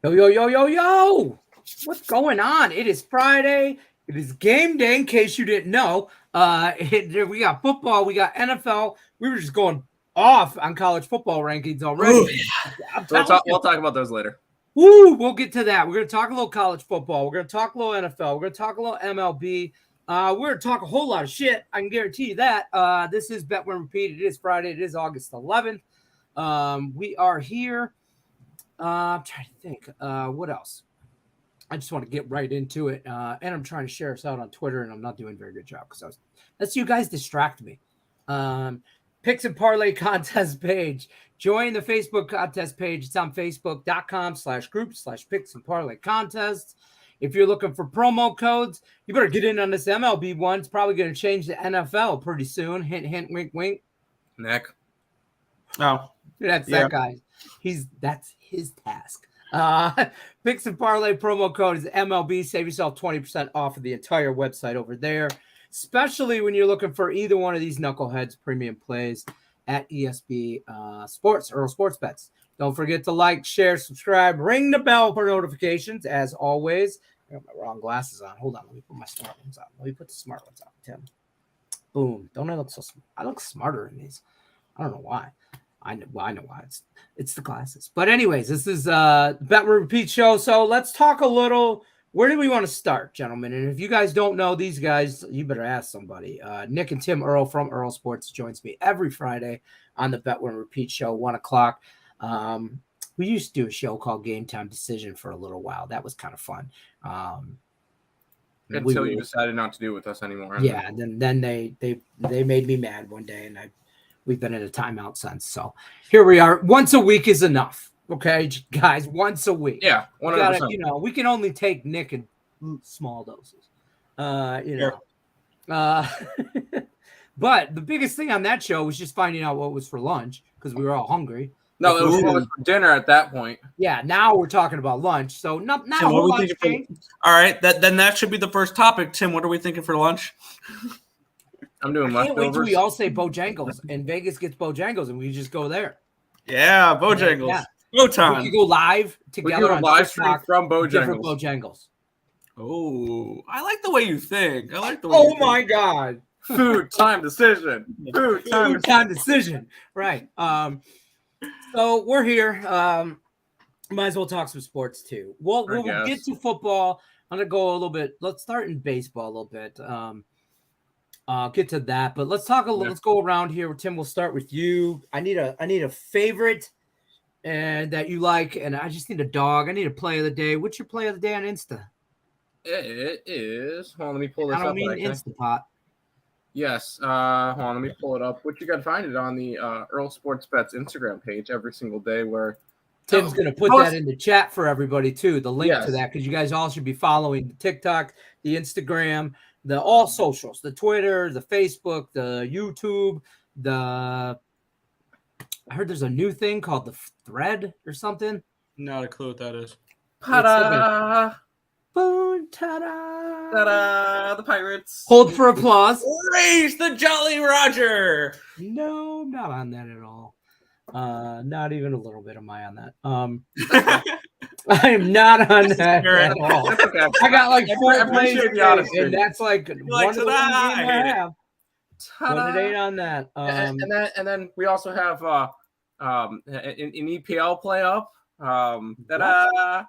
Yo, yo, yo, yo, yo! What's going on? It is Friday. It is game day, in case you didn't know. We got football. We got NFL. We were just going off on college football rankings already. Ooh, yeah. We'll talk about those later. Woo! We'll get to that. We're going to talk a little college football. We're going to talk a little NFL. We're going to talk a little MLB. We're going to talk a whole lot of shit. I can guarantee you that. This is Bet When Repeat. It is Friday. It is August 11th. We are here. I'm trying to think. What else? I just want to get right into it. And I'm trying to share us out on Twitter, and I'm not doing a very good job because that's you guys distract me. Picks and Parlay contest page. Join the Facebook contest page. It's on facebook.com/group/Picks and Parlay contests. If you're looking for promo codes, you better get in on this MLB one. It's probably going to change the NFL pretty soon. Hint, hint, wink, wink. Nick. Oh, that's that guy. That's his task. Picks and Parlay promo code is MLB. Save yourself 20% off of the entire website over there, especially when you're looking for either one of these knuckleheads premium plays at ESB Sports, Earl Sports Bets. Don't forget to like, share, subscribe, ring the bell for notifications. As always, I got my wrong glasses on. Hold on, let me put my smart ones on. Let me put the smart ones on, Tim. Boom. Don't I look so smart? I look smarter in these. I don't know why. I know why. It's the glasses. But anyways, this is Bet When Repeat show. So let's talk a little. Where do we want to start, gentlemen? And if you guys don't know these guys, you better ask somebody. Nick and Tim Earl from Earl Sports joins me every Friday on the Bet When Repeat show, 1 o'clock. We used to do a show called Game Time Decision for a little while. That was kind of fun. Until you decided not to do it with us anymore. Yeah, and then they made me mad one day, and we've been in a timeout since. So here we are. Once a week is enough. Okay, guys, once a week. Yeah, 100%. We can only take Nick in small doses. But the biggest thing on that show was just finding out what was for lunch because we were all hungry. No, it was what was for dinner at that point. Yeah, now we're talking about lunch. So not Tim, a whole lot changed. All right, then that should be the first topic. Tim, what are we thinking for lunch? I'm doing leftovers. Can't wait till we all say Bojangles, and Vegas gets Bojangles, and we just go there. Yeah, Bojangles. Yeah. Go time. We can go live together on live stream from Bojangles. Different Bojangles. Oh, I like the way you think. Oh my God. Food time decision. Food time decision. Right. So we're here. Might as well talk some sports too. We'll get to football. I'm gonna go a little bit. Let's start in baseball a little bit. Get to that, but let's talk a little. Let's go around here. Tim, we'll start with you. I need a favorite, and that you like, and I just need a dog. I need a play of the day. What's your play of the day on Insta? It is. Hold on, let me pull this up. I don't mean Instapot. Yes. Hold on, let me pull it up. But you got to find it on the Earl Sports Bets Instagram page every single day. Where Tim's going to put that in the chat for everybody too. The link to that, because you guys all should be following the TikTok, the Instagram, the all socials, the Twitter, the Facebook, the YouTube, I heard there's a new thing called the Thread or something. Not a clue what that is. Ta-da! Boom, ta-da! Ta-da! The Pirates. Hold for applause. Raise the Jolly Roger! No, I'm not on that at all. Not even a little bit am I on that. I am not on that at all. Okay. I got like 4 plays, and that's like one of the game I have. But it ain't on that. And then we also have an EPL play up. Ta-da!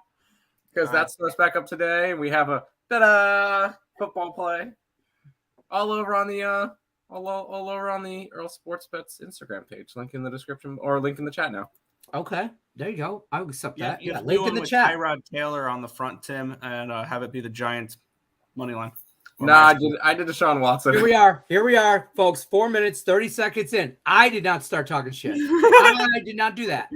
Because that starts back up today. We have a ta-da football play all over on the Earl Sports Bets Instagram page. Link in the description or link in the chat now. Okay, there you go. I will accept that. Yeah, link in the chat. Tyrod Taylor on the front, Tim, and have it be the Giants money line. Nah, I did Deshaun Watson. Here we are, folks. 4 minutes, 30 seconds in. I did not start talking shit. I did not do that.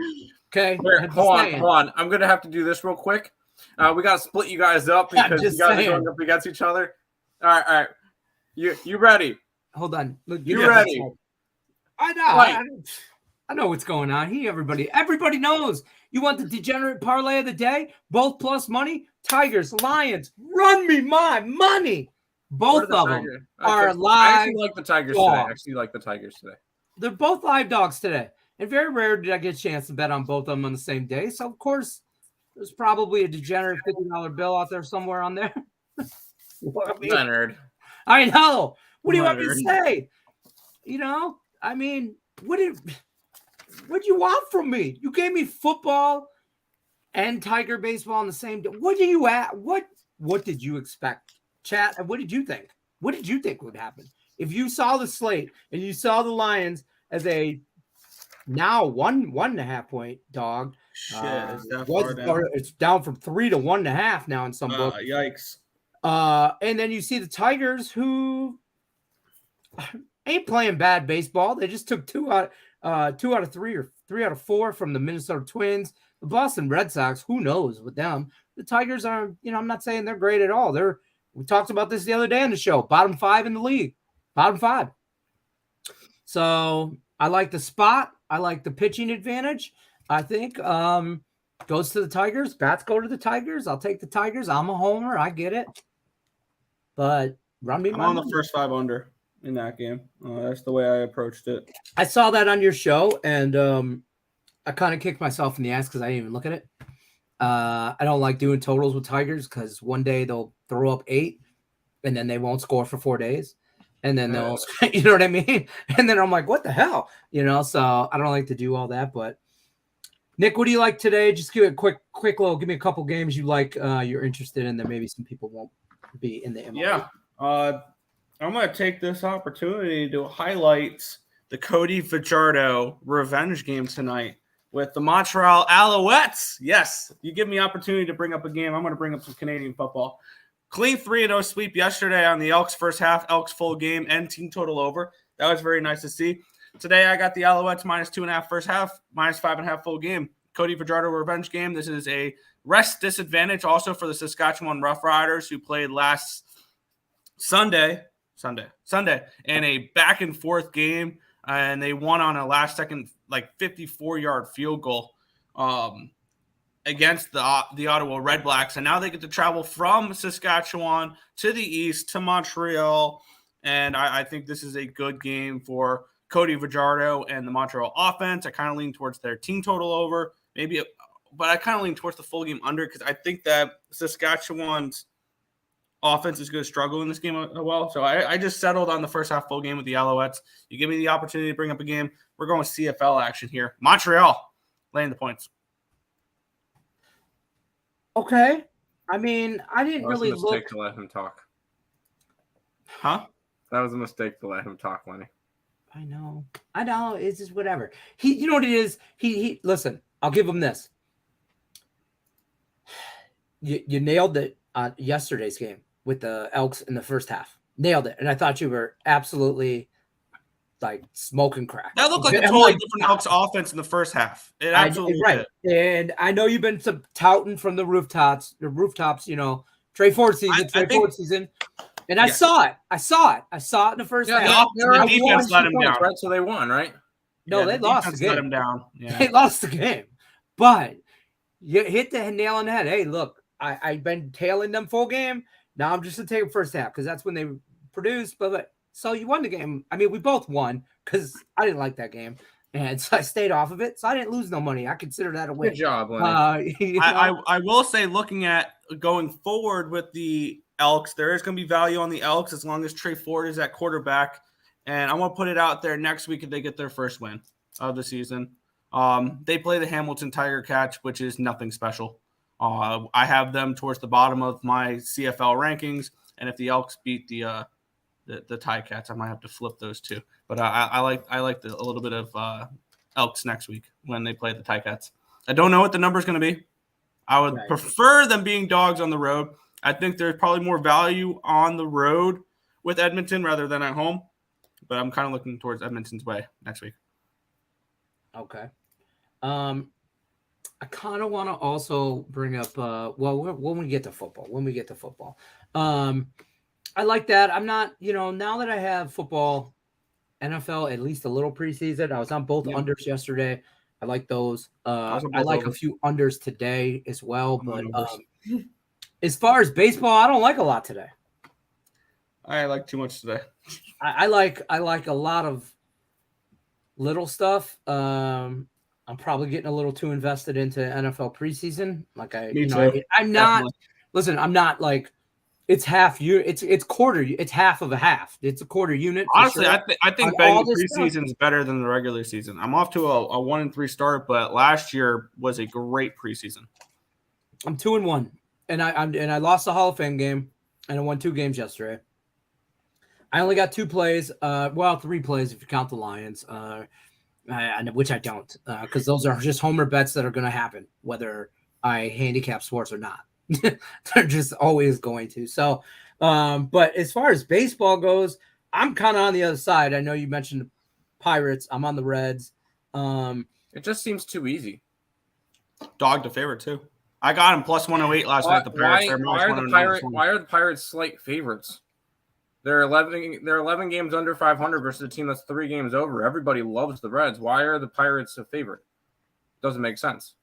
Okay. Hold on. I'm gonna have to do this real quick. We gotta split you guys up because you guys are going up against each other. All right. You ready? Hold on. Look, you ready? I know. I know what's going on. Everybody knows. You want the degenerate parlay of the day? Both plus money. Tigers, Lions. Run me my money. Both of them are live. I actually like the Tigers today. They're both live dogs today. And very rare did I get a chance to bet on both of them on the same day. So, of course, There's probably a degenerate $50 bill out there somewhere on there. Leonard. I know. What do you want me to Leonard. say? I mean, what'd you want from me? You gave me football and Tiger baseball on the same day. What do you at? What did you expect? Chat, what did you think? What did you think would happen? If you saw the slate and you saw the Lions as a now 1.5 point dog, Shit, is that far down? It's down from 3 to 1.5 now in some books. Yikes. And then you see the Tigers, who ain't playing bad baseball. They just took 2 out of 3 or 3 out of 4 from the Minnesota Twins. The Boston Red Sox, who knows with them? The Tigers are, I'm not saying they're great at all. We talked about this the other day on the show. Bottom 5 in the league. Bottom 5. So I like the spot. I like the pitching advantage. I think goes to the Tigers. Bats go to the Tigers. I'll take the Tigers. I'm a homer. I get it. But run me. I'm on the first 5 under in that game. That's the way I approached it. I saw that on your show, and I kind of kicked myself in the ass because I didn't even look at it. I don't like doing totals with Tigers because one day they'll throw up 8, and then they won't score for 4 days. And then they'll, you know what I mean? And then I'm like, what the hell? So I don't like to do all that. But Nick, what do you like today? Just give it a quick little, give me a couple games you like, you're interested in that maybe some people won't be in the MLB. Yeah. I'm going to take this opportunity to highlight the Cody Fajardo revenge game tonight with the Montreal Alouettes. Yes, you give me opportunity to bring up a game. I'm going to bring up some Canadian football. Clean 3-0 sweep yesterday on the Elks first half, Elks full game, and team total over. That was very nice to see. Today, I got the Alouettes -2.5 first half, -5.5 full game. Cody Fajardo revenge game. This is a rest disadvantage also for the Saskatchewan Roughriders, who played last Sunday in a back-and-forth game, and they won on a last-second, 54-yard field goal against the Ottawa Red Blacks. And now they get to travel from Saskatchewan to the east to Montreal, and I think this is a good game for Cody Fajardo and the Montreal offense. I kind of lean towards their team total over, but I kind of lean towards the full game under because I think that Saskatchewan's offense is going to struggle in this game as well. So I just settled on the first half full game with the Alouettes. You give me the opportunity to bring up a game. We're going with CFL action here. Montreal laying the points. Okay. I mean, I didn't really look. That was a mistake to let him talk. Huh? That was a mistake to let him talk, Lenny. I know. It's just whatever. You know what it is? He listen, I'll give him this. You nailed it on yesterday's game with the Elks in the first half. Nailed it. And I thought you were absolutely smoking crack. That looked like a totally different Elks offense in the first half. It absolutely right. Did. And I know you've been touting from the rooftops, Trey Ford season. And I saw it. I saw it in the first half. The defense let him down. Right, so they won, right? No, they lost the game. Let him down. Yeah. They lost the game. But you hit the nail on the head. Hey, look, I've been tailing them full game. Now I'm just going to take them first half because that's when they produced. But so you won the game. I mean, we both won because I didn't like that game. And so I stayed off of it. So I didn't lose no money. I consider that a win. Good job, Lenny. I will say, looking at going forward with the Elks, there is going to be value on the Elks as long as Trey Ford is at quarterback. And I want to put it out there next week if they get their first win of the season. They play the Hamilton Tiger Cats, which is nothing special. I have them towards the bottom of my CFL rankings, and if the Elks beat the Ticats, I might have to flip those two. But I like a little bit of Elks next week when they play the Ticats. I don't know what the number is going to be. I would prefer them being dogs on the road. I think there's probably more value on the road with Edmonton rather than at home. But I'm kind of looking towards Edmonton's way next week. Okay. I kind of want to also bring up, when we get to football. I like that. I'm not, now that I have football, NFL, at least a little preseason, I was on both unders yesterday. I like those. I like a few unders today as well. But as far as baseball, I don't like a lot today. I like too much today. I like a lot of little stuff. I'm I'm probably getting a little too invested into NFL preseason. Like Me too. I'm not. Definitely. Listen, I'm not like it's half year. It's quarter. It's half of a half. It's a quarter unit. Honestly, sure. I think betting preseason is better than the regular season. I'm off to a 1-3 start, but last year was a great preseason. I'm 2-1, and I lost the Hall of Fame game, and I won 2 games yesterday. I only got 2 plays. 3 plays if you count the Lions. Which I don't, because those are just homer bets that are going to happen, whether I handicap sports or not. They're just always going to. So, but as far as baseball goes, I'm kind of on the other side. I know you mentioned the Pirates. I'm on the Reds. It just seems too easy. Dog to favorite too. I got him plus 108 last night. The Pirates. Why are the Pirates slight favorites? They're 11 games under 500 versus a team that's 3 games over. Everybody loves the Reds. Why are the Pirates a favorite? Doesn't make sense.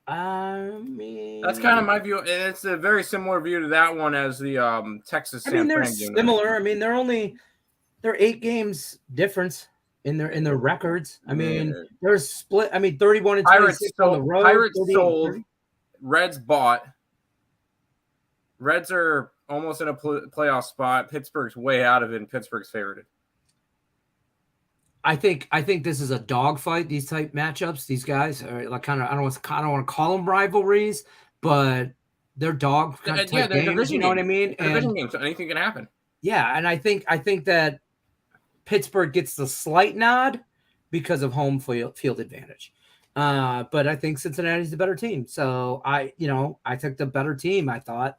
I mean, that's kind of my view. It's a very similar view to that one as the Texas. They're similar. I mean, they're 8 games difference in their records. I mean, they're split. I mean, 31 and 26 on the road. Pirates sold. Reds bought. Reds are almost in a playoff spot. Pittsburgh's way out of it, and Pittsburgh's favored. I think this is a dogfight. These type matchups, these guys are like kind of I don't want to call them rivalries, but they're dog kind of type games. You know what I mean? Division games, so anything can happen. Yeah, and I think that Pittsburgh gets the slight nod because of home field advantage. But I think Cincinnati's the better team. So I took the better team, I thought,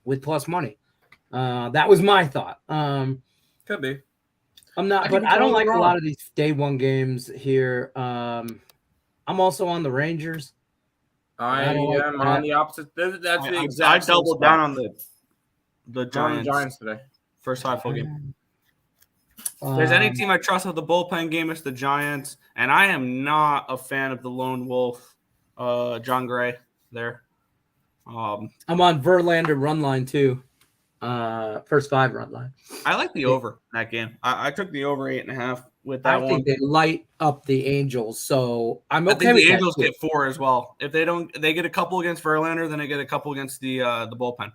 with plus money. That was my thought. Could be. I'm not, but I don't like a lot of these day one games here. I'm also on the Rangers. I am on the opposite. That's the exact. I doubled down on the Giants. Giants today. First 5 full game. If there's any team I trust with the bullpen game, it's the Giants, and I am not a fan of the lone wolf, John Gray. There. I'm on Verlander run line too. First 5 run line. I like the over in that game. I took the over 8.5 with that one. I think they light up the Angels, so I'm okay. I think with the Angels get 4 as well. If they get a couple against Verlander, then they get a couple against the bullpen.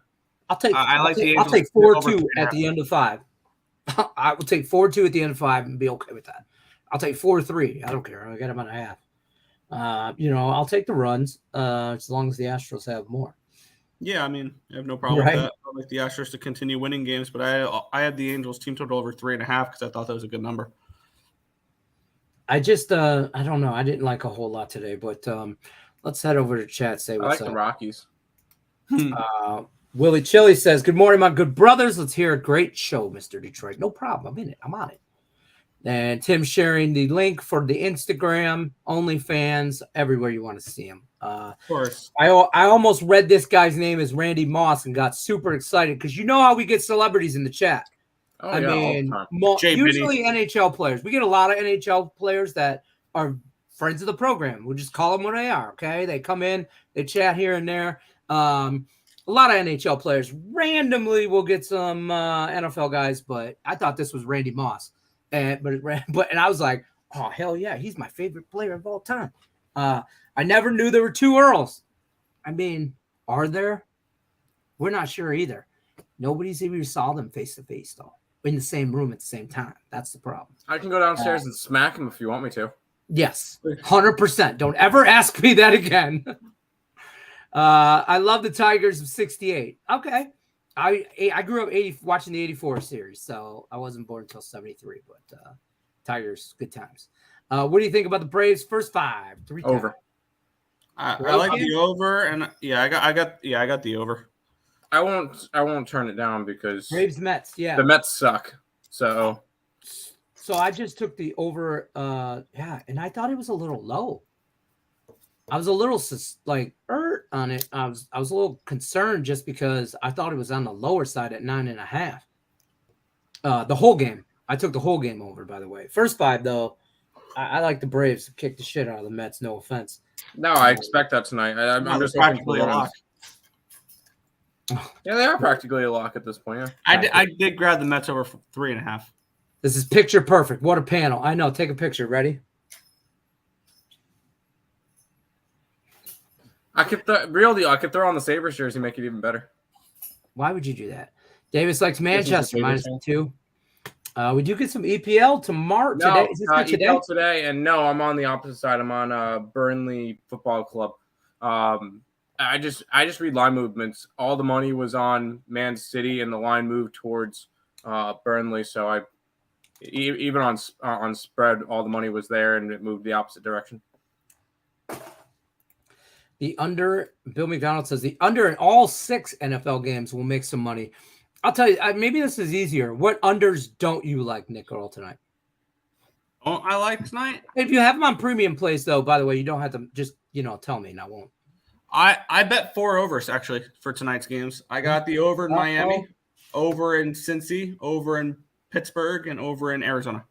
I'll take. The Angels. I'll take 4-2 at the end of 5. I will take 4-2 at the end of 5 and be okay with that. I'll take 4-3. I don't care. I got them on a half. I'll take the runs as long as the Astros have more. Yeah, I mean, I have no problem with that. I like the Astros to continue winning games, but I had the Angels team total over 3.5 because I thought that was a good number. I just I don't know. I didn't like a whole lot today, but let's head over to chat. Say what's up. I like the Rockies. Willie Chili says, "Good morning, my good brothers. Let's hear a great show, Mr. Detroit. No problem. I'm in it. I'm on it." And Tim sharing the link for the Instagram, OnlyFans, everywhere you want to see him. Of course. I almost read this guy's name as Randy Moss and got super excited because you know how we get celebrities in the chat. I mean, usually NHL players. We get a lot of NHL players that are friends of the program. We'll just call them what they are, okay? They come in, they chat here and there. A lot of NHL players. Randomly, we'll get some NFL guys, but I thought this was Randy Moss. And I was like, oh, hell yeah, he's my favorite player of all time. I never knew there were 2 Earls. I mean, are there? We're not sure either. Nobody's even saw them face to face, though, in the same room at the same time. That's the problem. I can go downstairs and smack him if you want me to. Yes, 100%. Don't ever ask me that again. I love the Tigers of 68. Okay. I grew up watching the 84 series, so I wasn't born until 73, but Tigers, good times. What do you think about the Braves' first 5? 3 over. I like the over, and I got the over. I won't turn it down because Braves Mets, yeah. The Mets suck. So I just took the over, and I thought it was a little low. I was a little on it. I was a little concerned just because I thought it was on the lower side at 9.5. The whole game. I took the whole game over, by the way. First 5 though, I like the Braves to kick the shit out of the Mets. No offense. No, I expect that tonight. I'm just practically a lock. Yeah, they are practically a lock at this point. Yeah. I did grab the Mets over 3.5. This is picture perfect. What a panel. I know. Take a picture. Ready? I could real deal. I could throw on the Sabres jersey, make it even better. Why would you do that? Davis likes This is Manchester the Sabres -2. We do get some EPL tomorrow. No, Today is this good today? EPL today, and no, I'm on the opposite side. I'm on Burnley Football Club. I just read line movements. All the money was on Man City, and the line moved towards Burnley. So I even on spread, all the money was there, and it moved the opposite direction. The under, Bill McDonald says the under in all 6 NFL games will make some money. I'll tell you, maybe this is easier. What unders don't you like, Nick Earl, tonight? Oh, I like tonight. If you have them on premium plays, though, by the way, you don't have to just, tell me and I won't. I bet 4 overs, actually, for tonight's games. I got the over in Miami, over in Cincy, over in Pittsburgh, and over in Arizona.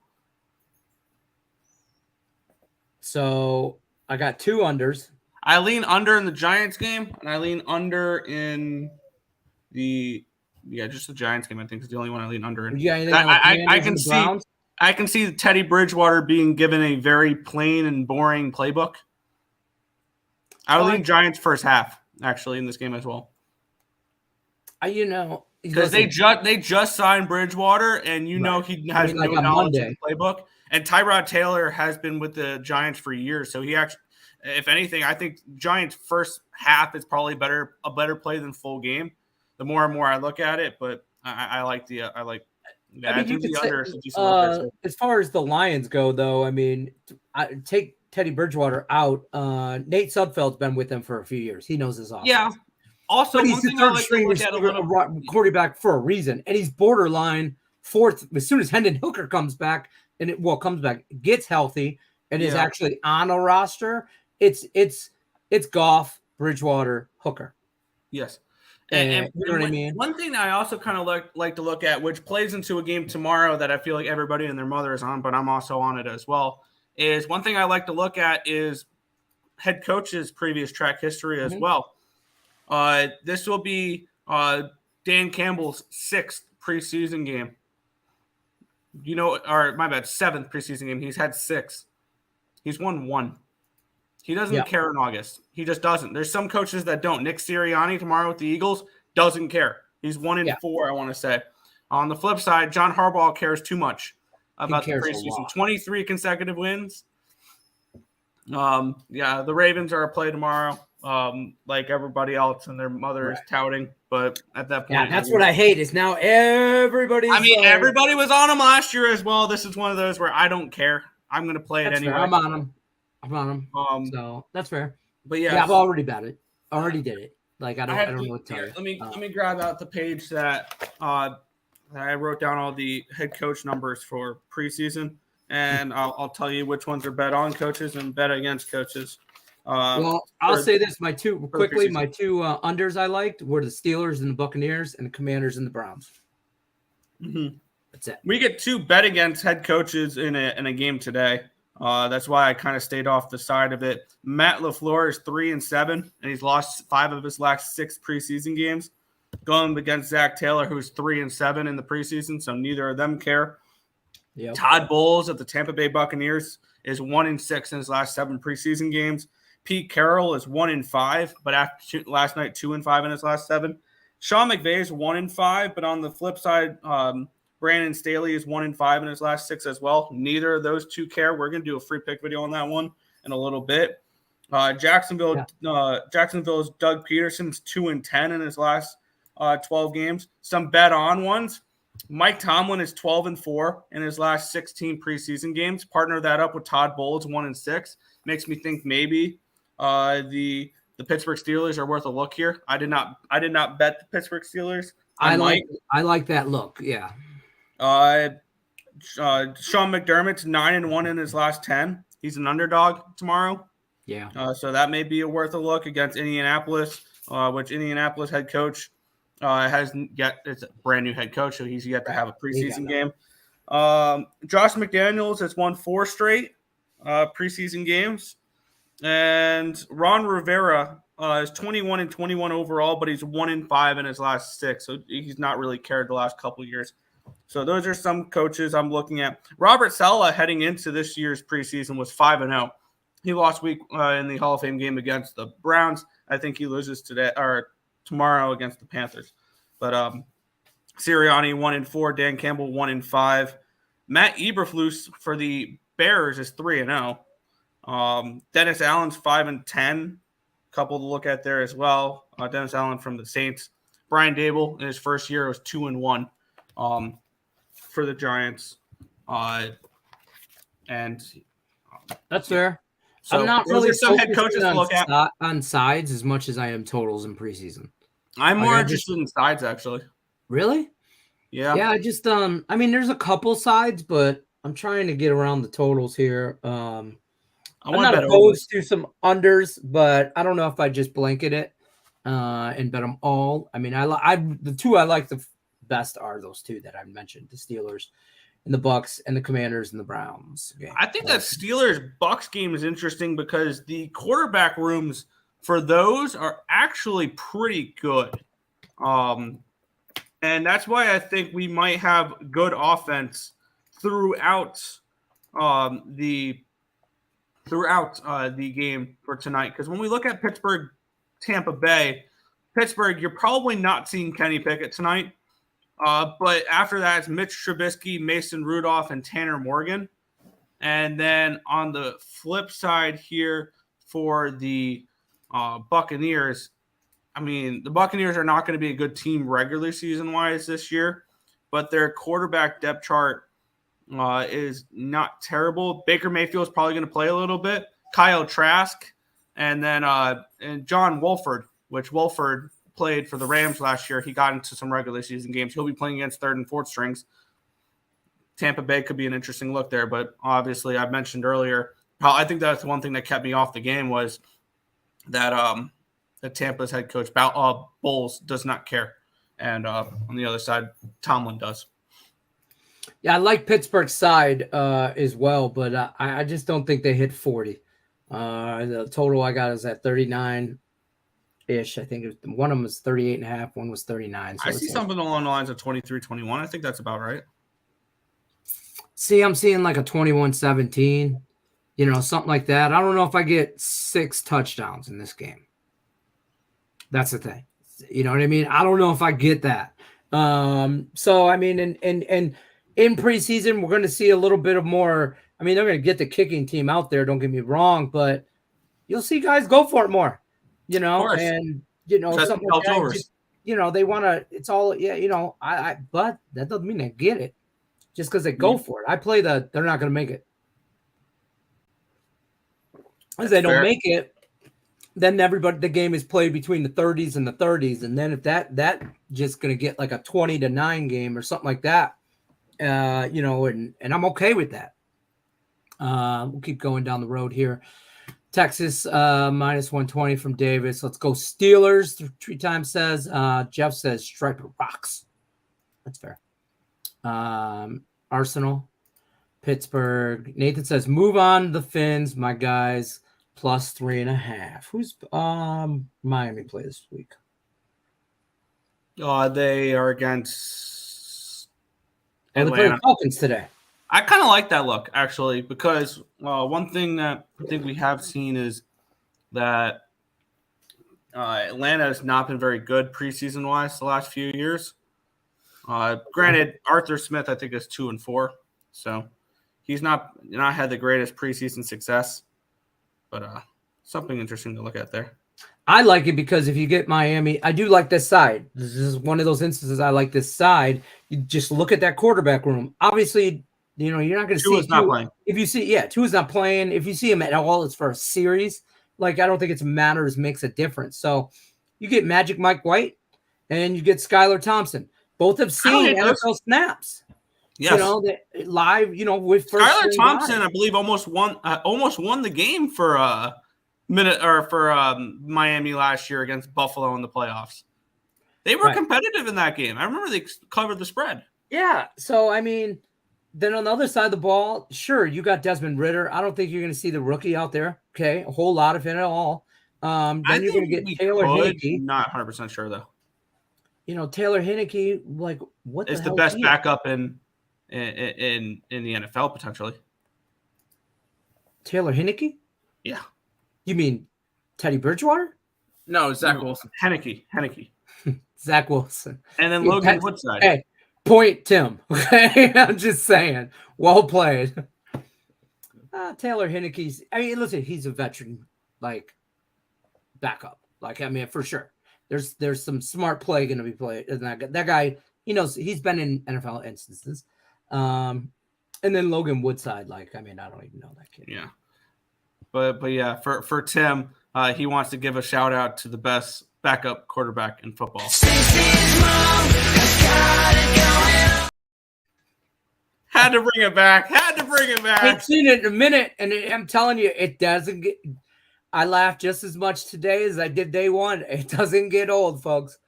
So I got 2 unders. I lean under in the Giants game, and I lean under in just the Giants game. I think is the only one I lean under in. I can see Teddy Bridgewater being given a very plain and boring playbook. I would lean Giants first half actually in this game as well. Because they just signed Bridgewater, and he has no knowledge of the playbook. And Tyrod Taylor has been with the Giants for years, so he actually. If anything, I think Giants' first half is probably a better play than full game. The more and more I look at it, but I like the under. As far as the Lions go, though, I take Teddy Bridgewater out. Nate Sudfeld's been with them for a few years. He knows his offense. Yeah. Also, but he's the third string quarterback for a reason, and he's borderline 4th. As soon as Hendon Hooker comes back, gets healthy, and is actually on a roster. It's Goff, Bridgewater, Hooker. Yes. And you know what I mean? One thing I also kind of like to look at, which plays into a game tomorrow that I feel like everybody and their mother is on, but I'm also on it as well, is one thing I like to look at is head coach's previous track history as well. This will be Dan Campbell's 6th preseason game. 7th preseason game. He's had 6. He's won 1. He doesn't care in August. He just doesn't. There's some coaches that don't. Nick Sirianni tomorrow with the Eagles doesn't care. He's 1-4, I want to say. On the flip side, John Harbaugh cares too much about the preseason. 23 consecutive wins. The Ravens are a play tomorrow, like everybody else, and their mother is touting. But at that point, that's what I hate. Is now everybody. Everybody was on them last year as well. This is one of those where I don't care. I'm going to play it anyway. Fair. I'm on them. So that's fair. But I've already bet it. Already did it. Like I don't know what to tell you. Let me grab out the page that I wrote down all the head coach numbers for preseason, and I'll tell you which ones are bet on coaches and bet against coaches. I'll say this: my two unders I liked were the Steelers and the Buccaneers, and the Commanders and the Browns. Mm-hmm. That's it. We get 2 bet against head coaches in a game today. That's why I kind of stayed off the side of it. Matt LaFleur is 3-7, and he's lost 5 of his last 6 preseason games. Going against Zach Taylor, who's 3-7 in the preseason, so neither of them care. Yep. Todd Bowles of the Tampa Bay Buccaneers is 1-6 in his last 7 preseason games. Pete Carroll is 1-5, but after last night, 2-5 in his last 7. Sean McVay is 1-5, but on the flip side, Brandon Staley is 1-5 in his last 6 as well. Neither of those 2 care. We're going to do a free pick video on that one in a little bit. Jacksonville's Doug Peterson's 2-10 in his last 12 games. Some bet on ones. Mike Tomlin is 12-4 in his last 16 preseason games. Partner that up with Todd Bowles, 1-6. Makes me think maybe the Pittsburgh Steelers are worth a look here. I did not bet the Pittsburgh Steelers. I like that look. Yeah. Sean McDermott's 9-1 in his last 10. He's an underdog tomorrow. Yeah. So that may be worth a look against Indianapolis, which Indianapolis head coach it's a brand new head coach, so he's yet to have a preseason game. Josh McDaniels has won 4 straight preseason games, and Ron Rivera is 21-21 overall, but he's 1-5 in his last 6, so he's not really cared the last couple of years. So those are some coaches I'm looking at. Robert Saleh heading into this year's preseason was 5-0. He lost week in the Hall of Fame game against the Browns. I think he loses today or tomorrow against the Panthers. But Sirianni 1-4, Dan Campbell 1-5. Matt Eberflus for the Bears is 3-0. Dennis Allen's 5-10. Couple to look at there as well. Dennis Allen from the Saints. Brian Dable in his first year was 2-1 for the Giants. And that's fair. So I'm not those really are some head coaches to look at. on sides as much as I am totals in preseason. I'm more interested in sides, actually. Really? Yeah. Yeah, I just I mean, there's a couple sides, but I'm trying to get around the totals here. I'm not opposed to some unders, but I don't know if I just blanket it and bet them all. I mean, the two I like the best are those two that I mentioned: the Steelers and the Bucks, and the Commanders and the Browns game. I think that Steelers-Bucks game is interesting because the quarterback rooms for those are actually pretty good. And that's why I think we might have good offense throughout the game for tonight. Because when we look at Pittsburgh, Tampa Bay, Pittsburgh, you're probably not seeing Kenny Pickett tonight. But after that, it's Mitch Trubisky, Mason Rudolph, and Tanner Morgan. And then on the flip side here for the Buccaneers, I mean, the Buccaneers are not going to be a good team regular season-wise this year, but their quarterback depth chart is not terrible. Baker Mayfield is probably going to play a little bit. Kyle Trask, and then and John Wolford, which Wolford played for the Rams last year. He got into some regular season games. He'll be playing against third and fourth strings. Tampa Bay could be an interesting look there, but obviously I mentioned earlier, I think that's one thing that kept me off the game was that Tampa's head coach Bowles does not care. And on the other side, Tomlin does. Yeah, I like Pittsburgh's side as well, but I just don't think they hit 40. The total I got is at 39. Ish. I think one of them was 38.5, one was 39. So I see something along the lines of 23-21. I think that's about right. See, I'm seeing like a 21-17, something like that. I don't know if I get 6 touchdowns in this game. That's the thing. You know what I mean? I don't know if I get that. So I mean, and in preseason, we're going to see a little bit of more. I mean, they're going to get the kicking team out there. Don't get me wrong, but you'll see guys go for it more. And something like that, just, they want to. It's all but that doesn't mean they get it just because they go for it. I play they're not going to make it. As they don't make it, then the game is played between the 30s and the 30s, and then if that just going to get like a 20-9 game or something like that, and I'm okay with that. We'll keep going down the road here. Texas minus 120 from Davis. Let's go Steelers. 3 times says. Jeff says Striper rocks. That's fair. Arsenal, Pittsburgh. Nathan says move on the Fins, my guys. Plus 3.5. Who's Miami play this week? They are against Atlanta. They play the Falcons today. I kind of like that look, actually, because one thing that I think we have seen is that Atlanta has not been very good preseason-wise the last few years. Granted, Arthur Smith, I think, is 2-4, so he's not had the greatest preseason success, but something interesting to look at there. I like it because if you get Miami, I do like this side. This is one of those instances I like this side. You just look at that quarterback room. Obviously, you're not going to see Tua's not playing. If you see, Tua's not playing. If you see him at all, it's for a series. Like, I don't think it's matters makes a difference. So you get Magic Mike White and you get Skylar Thompson. Both have seen NFL snaps. Yes. Live, with first Skylar Thompson, live. I believe almost won the game for Miami last year against Buffalo in the playoffs. They were competitive in that game. I remember they covered the spread. Yeah. So, I mean, then on the other side of the ball, sure, you got Desmond Ridder. I don't think you're going to see the rookie out there. Okay. A whole lot of it at all. Then you're going to get Taylor Heinicke. Not 100% sure, though. Taylor Heinicke, like, what the hell? Is the best backup in the NFL, potentially. Taylor Heinicke? Yeah. You mean Teddy Bridgewater? No, Zach Wilson. Henneke. Zach Wilson. And then Logan Woodside. Hey, point Tim. Okay, I'm just saying. Well played. Taylor Heineke's. I mean, listen, he's a veteran, like backup. Like, I mean, for sure. There's some smart play going to be played. That guy, he knows. He's been in NFL instances. And then Logan Woodside. Like, I mean, I don't even know that kid. Yeah. But yeah, for Tim, he wants to give a shout out to the best backup quarterback in football. Had to bring it back. I ain't seen it in a minute, and I'm telling you, it doesn't get. I laughed just as much today as I did day one. It doesn't get old, folks.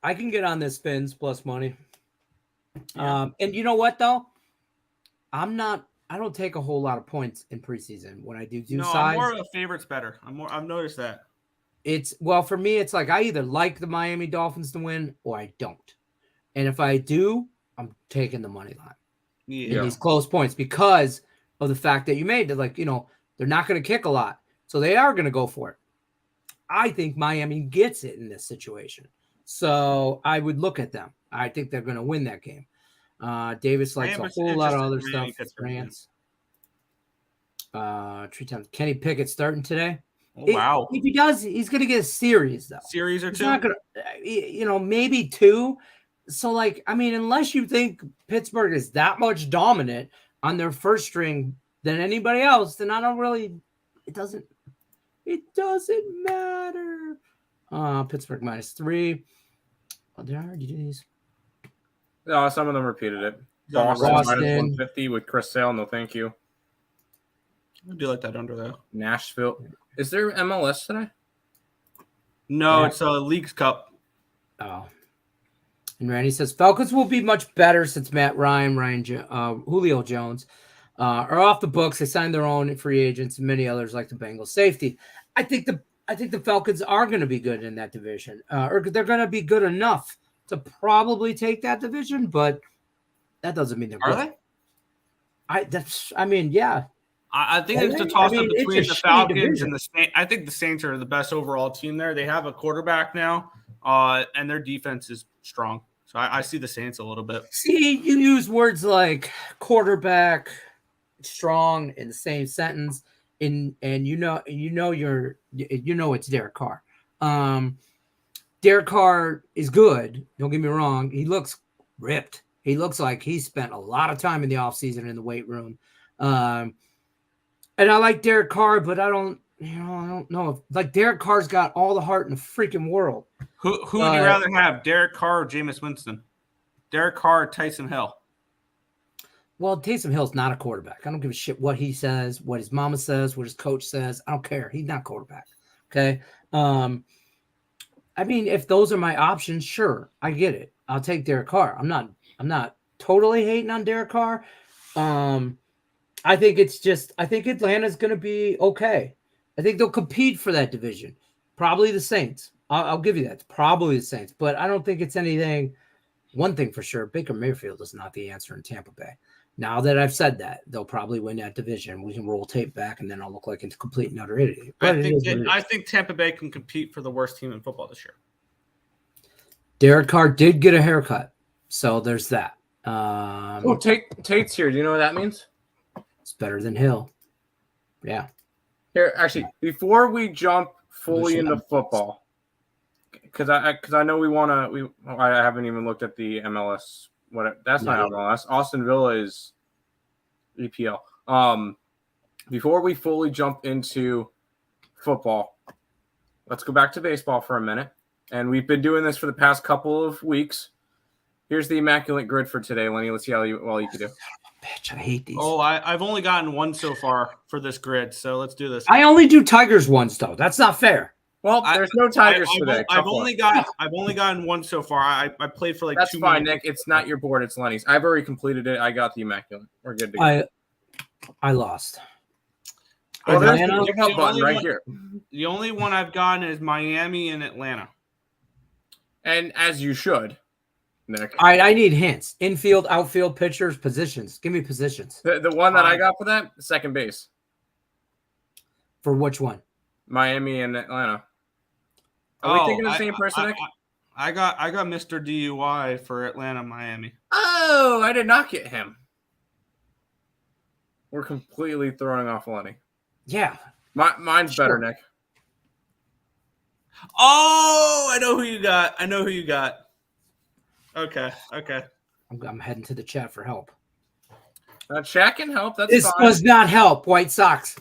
I can get on this spins plus money. Yeah. And you know what though? I don't take a whole lot of points in preseason when I do size. I'm more of a favorites better. I've noticed that. For me, it's like I either like the Miami Dolphins to win or I don't. And if I do, I'm taking the money line in these close points because of the fact that you made it. Like, they're not going to kick a lot. So they are going to go for it. I think Miami gets it in this situation. So I would look at them. I think they're going to win that game. Davis likes a whole lot of other stuff. France. Kenny Pickett starting today. Oh, wow. If he does, he's going to get a series, though. Series or he's two? Not gonna, maybe two. So, like, I mean, unless you think Pittsburgh is that much dominant on their first string than anybody else, then I don't really – it doesn't matter. Pittsburgh -3. Oh, did I already do these? No, some of them repeated it. Boston. -150 with Chris Sale. No, thank you. I do like that under there. Nashville. Is there MLS today? No, it's a Leagues Cup. Oh. And Randy says Falcons will be much better since Matt Ryan, Julio Jones are off the books. They signed their own free agents, and many others like the Bengals safety. I think the Falcons are going to be good in that division, or they're going to be good enough to probably take that division, but that doesn't mean they're good. Are they? Yeah. I think it's a toss-up between the Falcons and the Saints. I think the Saints are the best overall team there. They have a quarterback now, and their defense is strong. So I see the Saints a little bit. See, you use words like quarterback, strong in the same sentence, and it's Derek Carr. Derek Carr is good. Don't get me wrong. He looks ripped. He looks like he spent a lot of time in the offseason in the weight room. And I like Derek Carr, but I don't know. Like, Derek Carr's got all the heart in the freaking world. Who would you rather have, Derek Carr or Jameis Winston? Derek Carr or Taysom Hill? Well, Taysom Hill's not a quarterback. I don't give a shit what he says, what his mama says, what his coach says. I don't care. He's not a quarterback. Okay. I mean, if those are my options, sure, I get it. I'll take Derek Carr. I'm not totally hating on Derek Carr. I think Atlanta's going to be okay. I think they'll compete for that division. Probably the Saints. I'll give you that. It's probably the Saints, but I don't think it's anything. One thing for sure, Baker Mayfield is not the answer in Tampa Bay. Now that I've said that, they'll probably win that division. We can roll tape back, and then I'll look like a complete and utter idiot. I think Tampa Bay can compete for the worst team in football this year. Derek Carr did get a haircut, so there's that. Tate's here. Do you know what that means? It's better than Hill. Yeah. Here, actually, before we jump fully into football, because I know I haven't even looked at the MLS. That's not MLS. Austin Villa is EPL. Before we fully jump into football, let's go back to baseball for a minute. And we've been doing this for the past couple of weeks. Here's the immaculate grid for today, Lenny. Let's see how well you can do. Bitch, I hate these. Oh, I've only gotten one so far for this grid, so let's do this. I only do Tigers ones, though. That's not fair. Well, there's no Tigers today. I've only gotten one so far. I played for That's 2 fine, minutes. Nick. It's not your board. It's Lenny's. I've already completed it. I got the immaculate. We're good to go. I lost. Well, there's the give up button right here. The only one I've gotten is Miami and Atlanta. And as you should, Nick. All right, I need hints. Infield, outfield, pitchers, positions. Give me positions. The one that I got for that, second base. For which one? Miami and Atlanta. Are we thinking of the same person, Nick? I got Mr. DUI for Atlanta, Miami. Oh, I did not get him. We're completely throwing off Lenny. Yeah. Mine's better, Nick. Oh, I know who you got. Okay. I'm heading to the chat for help. Chat can help. That's This fine. does not help. White Sox.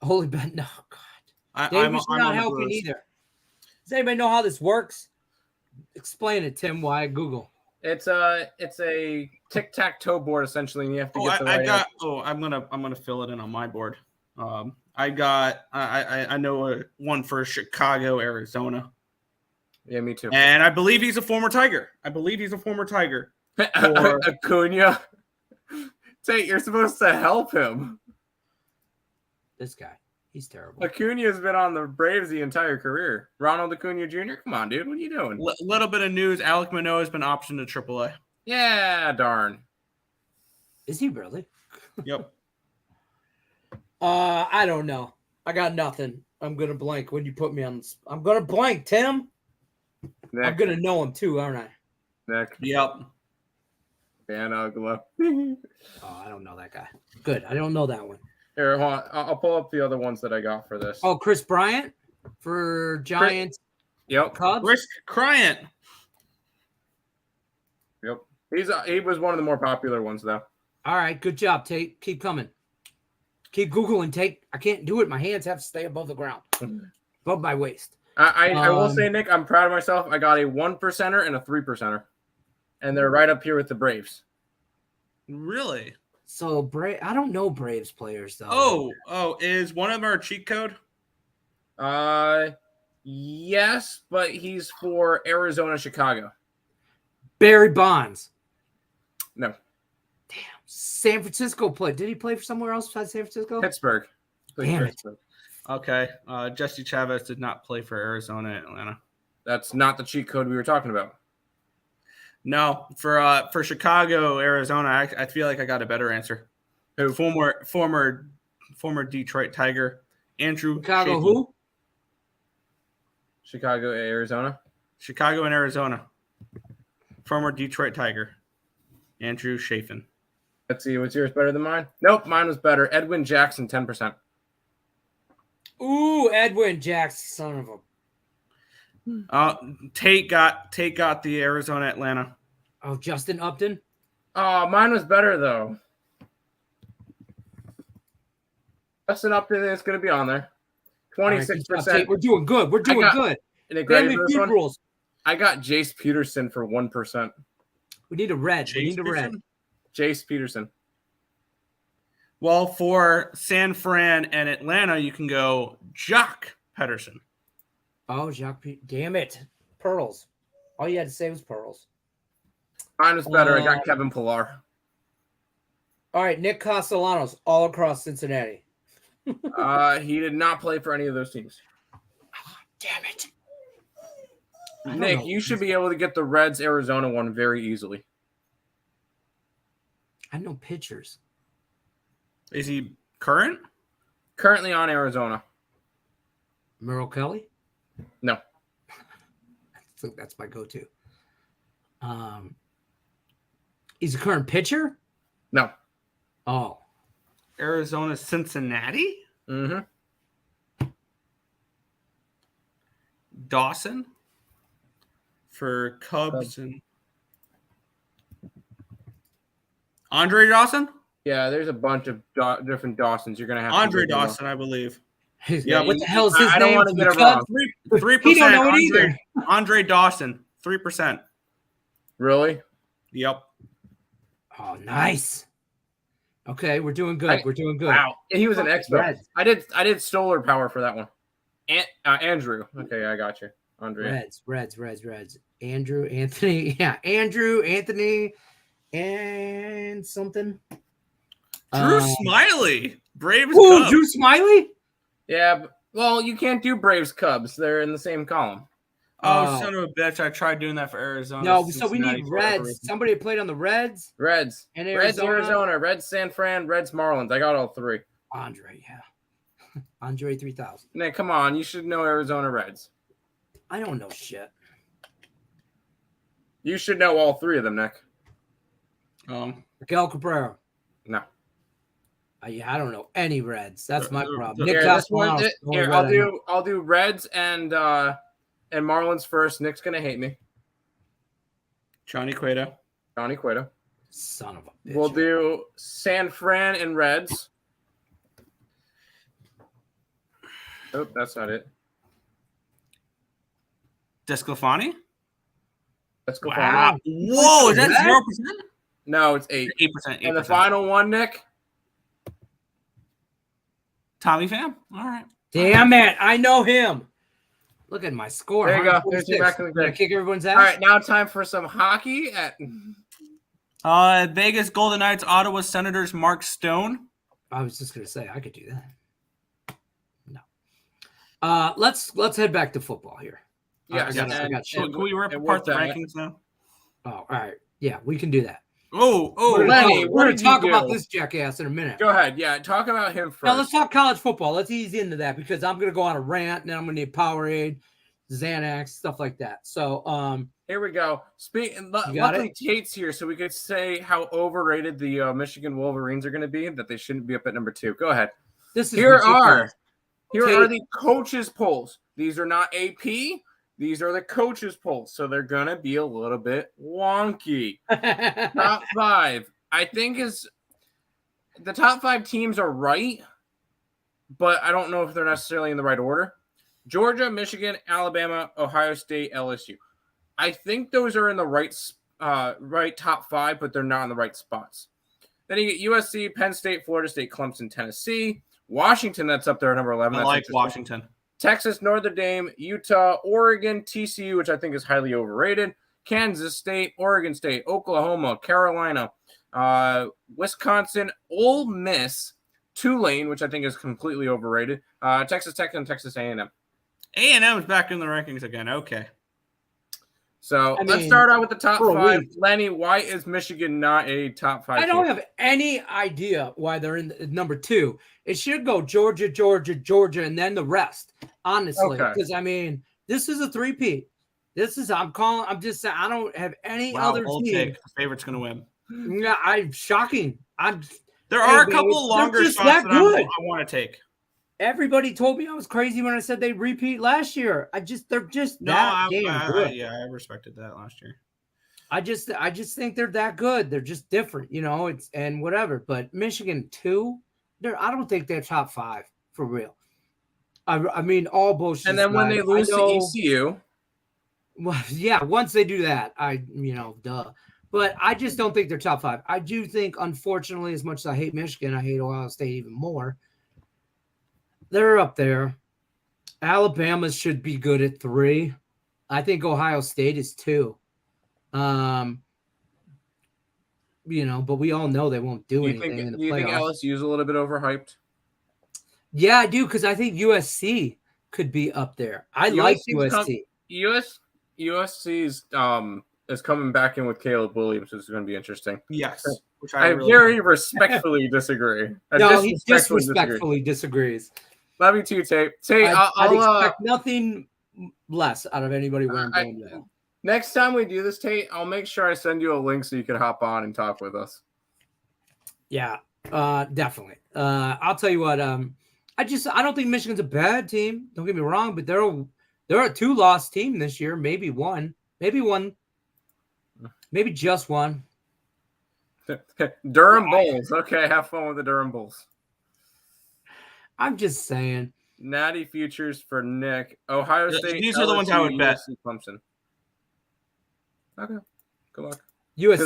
Holy Ben. No, God. Davis not helping either. Does anybody know how this works? Explain it, Tim. Why Google? It's a tic-tac-toe board essentially, and you have to get the right answer. I'm gonna fill it in on my board. I know one for Chicago, Arizona. Yeah, me too. And I believe he's a former Tiger. Acuna. Tate, you're supposed to help him. This guy. He's terrible. Acuna's been on the Braves the entire career. Ronald Acuna Jr., come on, dude. What are you doing? Little bit of news. Alek Manoah has been optioned to AAA. Yeah, darn. Is he really? Yep. I don't know. I got nothing. I'm going to blank when you put me on. I'm going to blank, Tim. Nick. I'm going to know him too, aren't I? Nick. Yep. Van Ugla. I don't know that guy. Good. I don't know that one. Here, hold on. I'll pull up the other ones that I got for this. Oh, Chris Bryant for Giants. Yep. Cubs. Chris Bryant. Yep. He was one of the more popular ones, though. All right. Good job, Tate. Keep coming. Keep Googling, Tate. I can't do it. My hands have to stay above the ground. Above my waist. I will say, Nick, I'm proud of myself. I got a 1%er and a 3%er. And they're right up here with the Braves. Really? So, I don't know Braves players, though. Oh, is one of them our cheat code? Yes, but he's for Arizona, Chicago. Barry Bonds. No. Damn. San Francisco played. Did he play for somewhere else besides San Francisco? Pittsburgh. Damn it. Okay. Jesse Chavez did not play for Arizona and Atlanta. That's not the cheat code we were talking about. No, for Chicago, Arizona, I feel like I got a better answer. Who? Former Detroit Tiger, Andrew. Chicago Chafin. who? Chicago, Arizona. Chicago and Arizona. Former Detroit Tiger, Andrew Chafin. Let's see, was yours better than mine? Nope, mine was better. Edwin Jackson, 10%. Ooh, Edwin Jackson, son of a. Tate got the Arizona Atlanta. Oh, Justin Upton. Oh, mine was better though. Justin Upton is going to be on there. 26%. Right, we're doing good. We're doing good. Family Feud rules. I got Jace Peterson for 1%. We need a red. Jace Peterson. Well, for San Fran and Atlanta, you can go Jock Pederson. Oh, Jacques. Damn it. Pearls. All you had to say was pearls. Mine was better. I got Kevin Pillar. All right, Nick Castellanos, all across Cincinnati. He did not play for any of those teams. Damn it. Nick, you should be able to get the Reds Arizona one very easily. I know pitchers. Is he current? Currently on Arizona. Merrill Kelly? No. That's my go-to. He's a current pitcher? No. Oh. Arizona, Cincinnati? Mm-hmm. Dawson for Cubs and Andre Dawson? Yeah, there's a bunch of different Dawsons. You're gonna have Andre Dawson, I believe. Yeah, what the hell is his name? I don't want to get it wrong. 3%. He don't know it either. Andre Dawson, 3%. Really? Yep. Oh, nice. Okay, we're doing good. We're doing good. Wow, he was an expert. Reds. I did solar power for that one. Andrew. Okay, I got you. Andre. Reds. Andrew, Anthony. Yeah, Andrew, Anthony, and something. Drew Smiley. Braves. Ooh, Cubs. Drew Smiley? Yeah, well, you can't do Braves Cubs. They're in the same column. Oh, son of a bitch. I tried doing that for Arizona. No, so we Cincinnati need Reds. Somebody played on the Reds. Reds. And Reds Arizona. Reds San Fran. Reds Marlins. I got all three. Andre, yeah. Andre 3000. Nick, come on. You should know Arizona Reds. I don't know shit. You should know all three of them, Nick. Miguel Cabrera. No. I don't know any Reds. That's my problem. Here, Nick Castellanos. I'll do Reds and Marlins first. Nick's gonna hate me. Johnny Cueto. Son of a bitch. We'll do San Fran and Reds. Oh, that's not it. Desclafani? Desclafani. Wow. Whoa, is that 0%? No, it's 8%. 8%. And the final one, Nick? Tommy Pham? All right. Damn it. I know him. Look at my score. There you go. There's you back in the Gonna kick everyone's ass. All right, now time for some hockey. Vegas Golden Knights, Ottawa Senators, Mark Stone. I was just gonna say I could do that. No. Let's head back to football here. Yeah, can we rip apart the rankings now? Oh, all right. Yeah, we can do that. Lenny, we're gonna talk about this jackass in a minute. Go ahead. Yeah, talk about him first. Now let's talk college football. Let's ease into that because I'm gonna go on a rant and then I'm gonna need Powerade, Xanax, stuff like that. So here we go. Luckily Tate's here, so we could say how overrated the Michigan Wolverines are going to be. That they shouldn't be up at number 2. Go ahead. Here are the coaches' polls. These are not AP. These are the coaches' polls, so they're going to be a little bit wonky. Top 5, I think, is the top 5 teams are right, but I don't know if they're necessarily in the right order. Georgia, Michigan, Alabama, Ohio State, LSU. I think those are in the right top 5, but they're not in the right spots. Then you get USC, Penn State, Florida State, Clemson, Tennessee, Washington. That's up there at number 11. I like Washington. Texas, Notre Dame, Utah, Oregon, TCU, which I think is highly overrated. Kansas State, Oregon State, Oklahoma, Carolina, Wisconsin, Ole Miss, Tulane, which I think is completely overrated. Texas Tech and Texas A&M. A&M is back in the rankings again. Okay. So let's start out with the top 5. Lenny, why is Michigan not a top 5 I don't have any idea why they're in number 2. It should go Georgia, and then the rest, honestly. Because, this is a 3-peat. I'm just saying, I don't have any other team. Favorite's going to win. Yeah, shocking. There are a couple longer shots that I want to take. Everybody told me I was crazy when I said they'd repeat last year. They're just that damn good. I respected that last year. I just think they're that good. They're just different, and whatever. But Michigan 2, I don't think they're top 5 for real. I mean, all bullshit. And then when they lose to ECU, well, yeah, once they do that, duh. But I just don't think they're top 5. I do think, unfortunately, as much as I hate Michigan, I hate Ohio State even more. They're up there. Alabama should be good at 3. I think Ohio State is 2. But we all know they won't do anything in the playoffs. Do you think LSU is a little bit overhyped? Yeah, I do, because I think USC could be up there. I like USC. USC is coming back in with Caleb Williams, which is going to be interesting. Yes. Which I very respectfully disagree. He disrespectfully disagrees. Love you too, Tate. I'd expect nothing less out of anybody wearing blue. Next time we do this, Tate, I'll make sure I send you a link so you can hop on and talk with us. Yeah, definitely. I'll tell you what. I don't think Michigan's a bad team. Don't get me wrong, but they're a 2-loss team this year. Maybe one. Maybe just one. Durham Bulls. Okay, have fun with the Durham Bulls. I'm just saying. Natty futures for Nick. Ohio State. These are the ones I would bet. Clemson. Okay. Good luck. USC,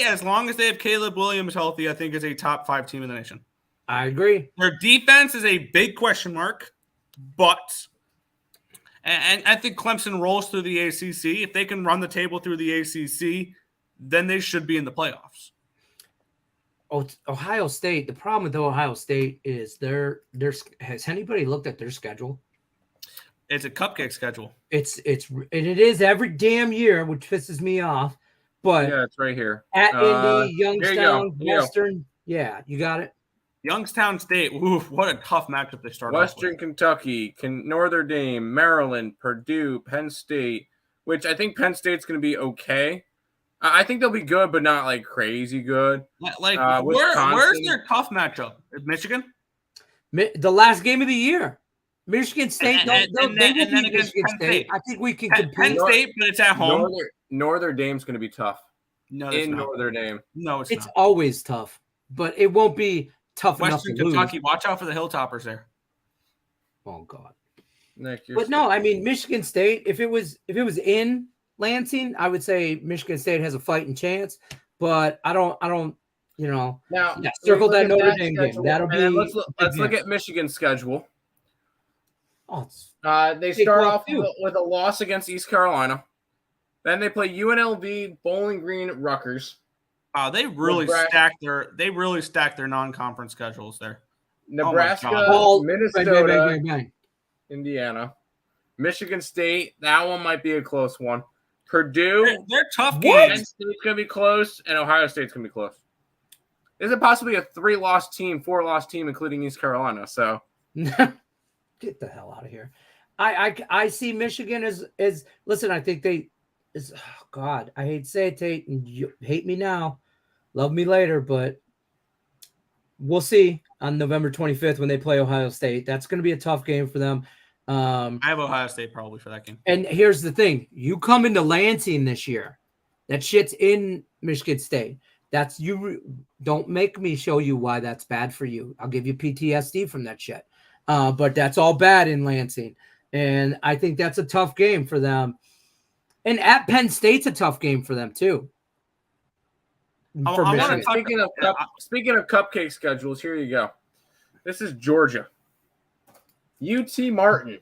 as long as they have Caleb Williams healthy, I think is a top 5 team in the nation. I agree. Their defense is a big question mark, but and I think Clemson rolls through the ACC. If they can run the table through the ACC, then they should be in the playoffs. Ohio State. The problem with Ohio State is has anybody looked at their schedule? It's a cupcake schedule. It is every damn year, which pisses me off. But yeah, it's right here. At Indy, Youngstown, Western. Yeah, you got it. Youngstown State. Oof, what a tough matchup they start Western off with. Kentucky, Notre Dame, Maryland, Purdue, Penn State, which I think Penn State's going to be okay. I think they'll be good, but not like crazy good. Where's their tough matchup? Michigan? The last game of the year. Michigan State. And then against Michigan Penn State. State. I think we can Penn compete. State, but it's at home. Notre Dame's going to be tough. No, it's not. Notre Dame. No, it's not. Always tough, but it won't be tough Western enough to Kentucky. lose. Watch out for the Hilltoppers there. Oh God. Nick, But no, I mean Michigan State. If it was in Lansing, I would say Michigan State has a fighting chance. But I don't. Now circle that Notre Dame game. That'll be. Let's look at Michigan's schedule. Oh, they start off with a loss against East Carolina. Then they play UNLV, Bowling Green, Rutgers. They really stacked their non-conference schedules there. Nebraska, Minnesota, Indiana, Michigan State. That one might be a close one. Purdue, they're tough Penn games. State's gonna be close, and Ohio State's gonna be close. Is it possibly a 4-loss team, including East Carolina? So get the hell out of here. I see Michigan as listen. I think God, I hate to say it, Tate, and you hate me now, love me later, but we'll see on November 25th when they play Ohio State. That's going to be a tough game for them. I have Ohio State probably for that game. And here's the thing: you come into Lansing this year, that shit's in Michigan State. That's you. Don't make me show you why that's bad for you. I'll give you PTSD from that shit. But that's all bad in Lansing, and I think that's a tough game for them. And at Penn State's a tough game for them too. Speaking of cupcake schedules, here you go. This is Georgia, UT Martin,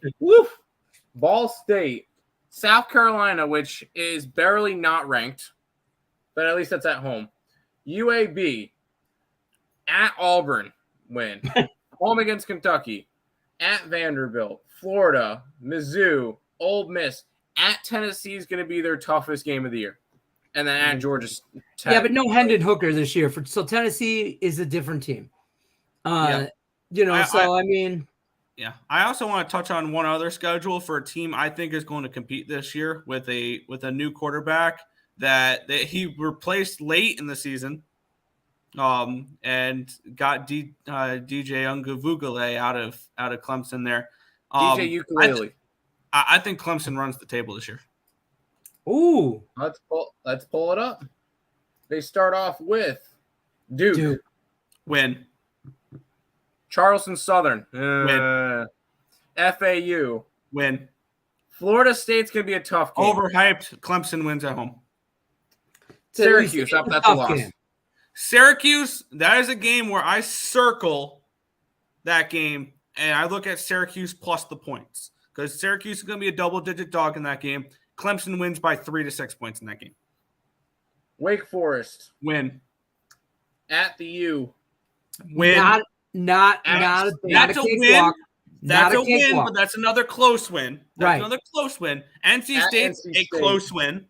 Ball State, South Carolina, which is barely not ranked, but at least that's at home. UAB, at Auburn, win. Home against Kentucky, at Vanderbilt, Florida, Mizzou, Ole Miss. At Tennessee is going to be their toughest game of the year. And then at Georgia Tech. Yeah, but no Hendon Hooker this year. So Tennessee is a different team. I mean. Yeah. I also want to touch on one other schedule for a team I think is going to compete this year with a new quarterback that he replaced late in the season and got DJ Ungavugale out of Clemson there. DJ Ukulele. I think Clemson runs the table this year. Ooh. Let's pull it up. They start off with Duke. Win. Charleston Southern. Win. FAU. Win. Florida State's going to be a tough game. Overhyped. Clemson wins at home. Syracuse, that's a loss. Game. Syracuse, that is a game where I circle that game, and I look at Syracuse plus the points. Because Syracuse is going to be a double-digit dog in that game. Clemson wins by 3 to 6 points in that game. Wake Forest. Win. At the U. Win. Not a win. That's a win, but that's another close win. Another close win. NC State's a close win.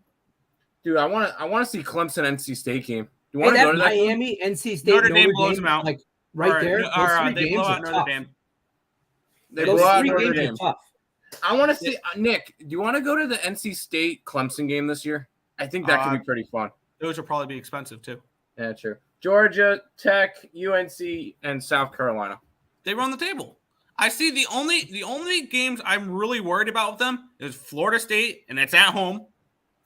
Dude, I want to see Clemson NC State game. Do you want to go to that Miami, game? NC State, Notre Dame blows them out. Like right there. They blow out Notre Dame. They blow out Notre Dame. I want to see Nick. Do you want to go to the NC State Clemson game this year? I think that could be pretty fun. Those will probably be expensive too. Yeah, true. Georgia, Tech, UNC, and South Carolina. They run the table. I see the only games I'm really worried about with them is Florida State, and it's at home,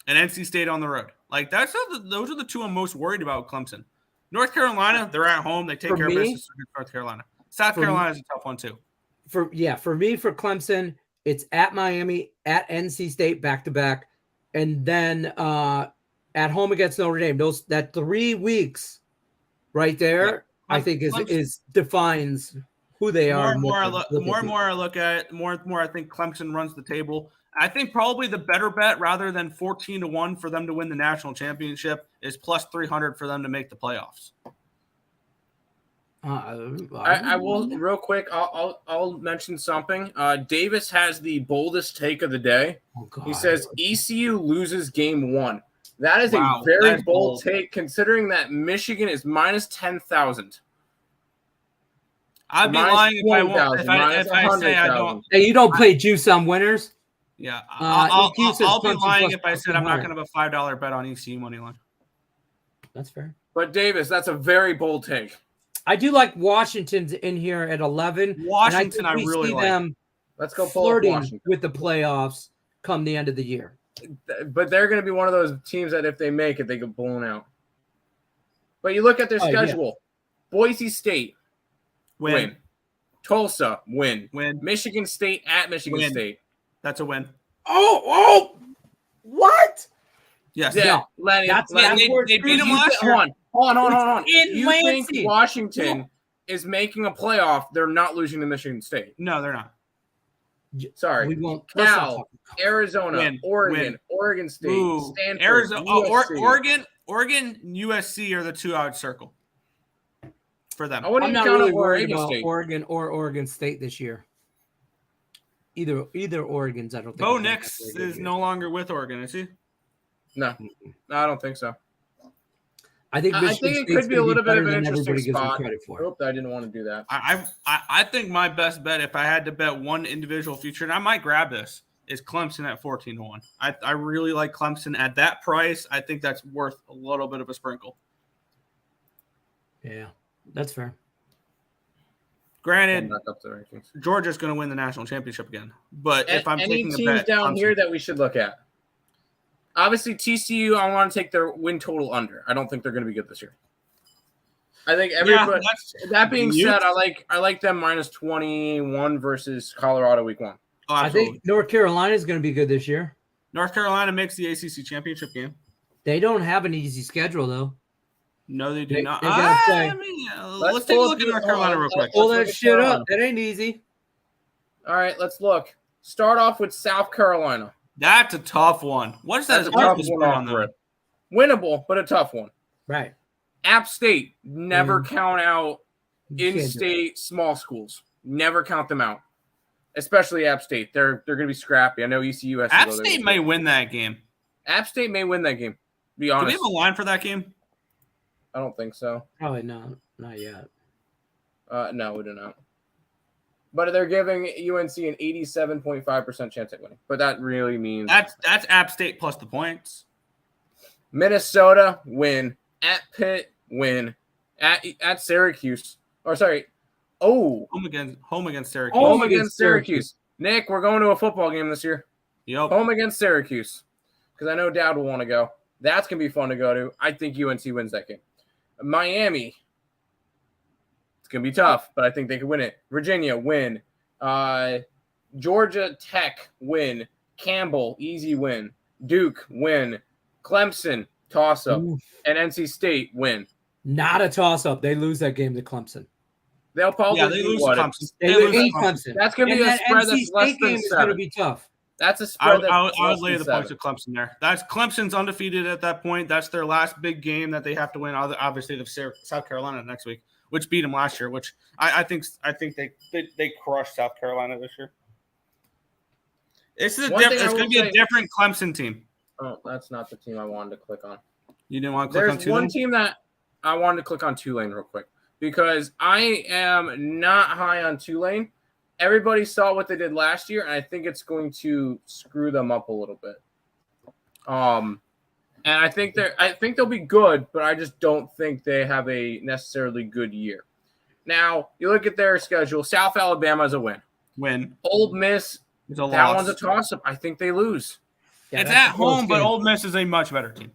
and NC State on the road. Like those are the two I'm most worried about with Clemson. North Carolina, they're at home. They take care of business against North Carolina. South Carolina is a tough one too. For Clemson, it's at Miami, at NC State back-to-back, and then at home against Notre Dame. That 3 weeks right there, I think is defines who they are. More and more I look at it, more and more I think Clemson runs the table. I think probably the better bet, rather than 14-1 for them to win the national championship, is plus 300 for them to make the playoffs. I will real quick. I'll mention something. Davis has the boldest take of the day. He says ECU loses game 1. That is a very bold take, considering that Michigan is minus 10,000. I'd be Minus lying if I won't. 20,000, minus If I say I 100,000. don't. Hey, you don't play juice on winners? Yeah, EQ says I'll be Clemson lying plus if I said I'm not 1,500. going to have a $5 bet on ECU money line. That's fair. But Davis, that's a very bold take. I do like Washington's in here at 11. Washington, and I we really see like. them Let's go pull up flirting Washington. with the playoffs come the end of the year. But they're going to be one of those teams that if they make it, they get blown out. But you look at their schedule. Boise State, win. Tulsa, win. Michigan State at Michigan State. That's a win. Oh, what? Yes. Yeah, Lenny, they beat them last year. Hold on. You Lansing. think Washington is making a playoff? They're not losing to Michigan State. No, they're not. Sorry. We won't. Cal, Arizona, Oregon, Oregon State, Stanford, Arizona, Oregon, USC are the two I would circle for them. I'm not really worried about Oregon or Oregon State this year. Either Oregon's, I don't think. Bo Nix is no longer with Oregon, is he? No, I don't think so. I think it could be a little bit of an interesting spot. Oops, I didn't want to do that. I think my best bet, if I had to bet one individual future, and I might grab this, is Clemson at 14-1. I really like Clemson at that price. I think that's worth a little bit of a sprinkle. Yeah, that's fair. Granted, Georgia's going to win the national championship again. But if I'm taking a bet, teams down here that we should look at. Obviously, TCU, I want to take their win total under. I don't think they're going to be good this year. I think everybody. That being said, I like them minus 21 versus Colorado week 1. Oh, I think North Carolina is going to be good this year. North Carolina makes the ACC championship game. They don't have an easy schedule though. No, they do not. Let's take a look at North Carolina real quick. Pull that shit up. That ain't easy. All right, let's look. Start off with South Carolina. That's a tough one. What is that? That's a tough one on them. Winnable, but a tough one. Right. App State, never count out in-state small schools. Never count them out. Especially App State. They're going to be scrappy. I know ECU has to App go there. State may win that game. App State may win that game. Be honest. Do we have a line for that game? I don't think so. Probably not. Not yet. No, we do not. But they're giving UNC an 87.5% chance at winning. But that really means that's App State plus the points. Minnesota win. At Pitt win. At Syracuse. Or sorry. Oh. Home against Syracuse. Home against Syracuse. Nick, we're going to a football game this year. Yep. Home against Syracuse. Because I know Dad will want to go. That's going to be fun to go to. I think UNC wins that game. Miami. It's going to be tough, but I think they could win it. Virginia, win. Georgia Tech, win. Campbell, easy win. Duke, win. Clemson, toss-up. And NC State, win. Not a toss-up. They lose that game to Clemson. They'll probably lose Clemson. They lose Clemson. That's going to be a spread that's less than 7. Is going to be tough. That's a spread that's I would lay the points with Clemson there. That's Clemson's undefeated at that point. That's their last big game that they have to win. Obviously, the South Carolina next week, which beat them last year. Which I think they crushed South Carolina this year. It's going to be a different Clemson team. Oh, that's not the team I wanted to click on. You didn't want to click on Tulane? There's one team that I wanted to click on Tulane real quick because I am not high on Tulane. Everybody saw what they did last year, and I think it's going to screw them up a little bit. And I think they'll be good, but I just don't think they have a necessarily good year. Now, you look at their schedule. South Alabama is a win. Old Miss, that one's a toss-up. I think they lose. Yeah, it's at home, but Old Miss is a much better team.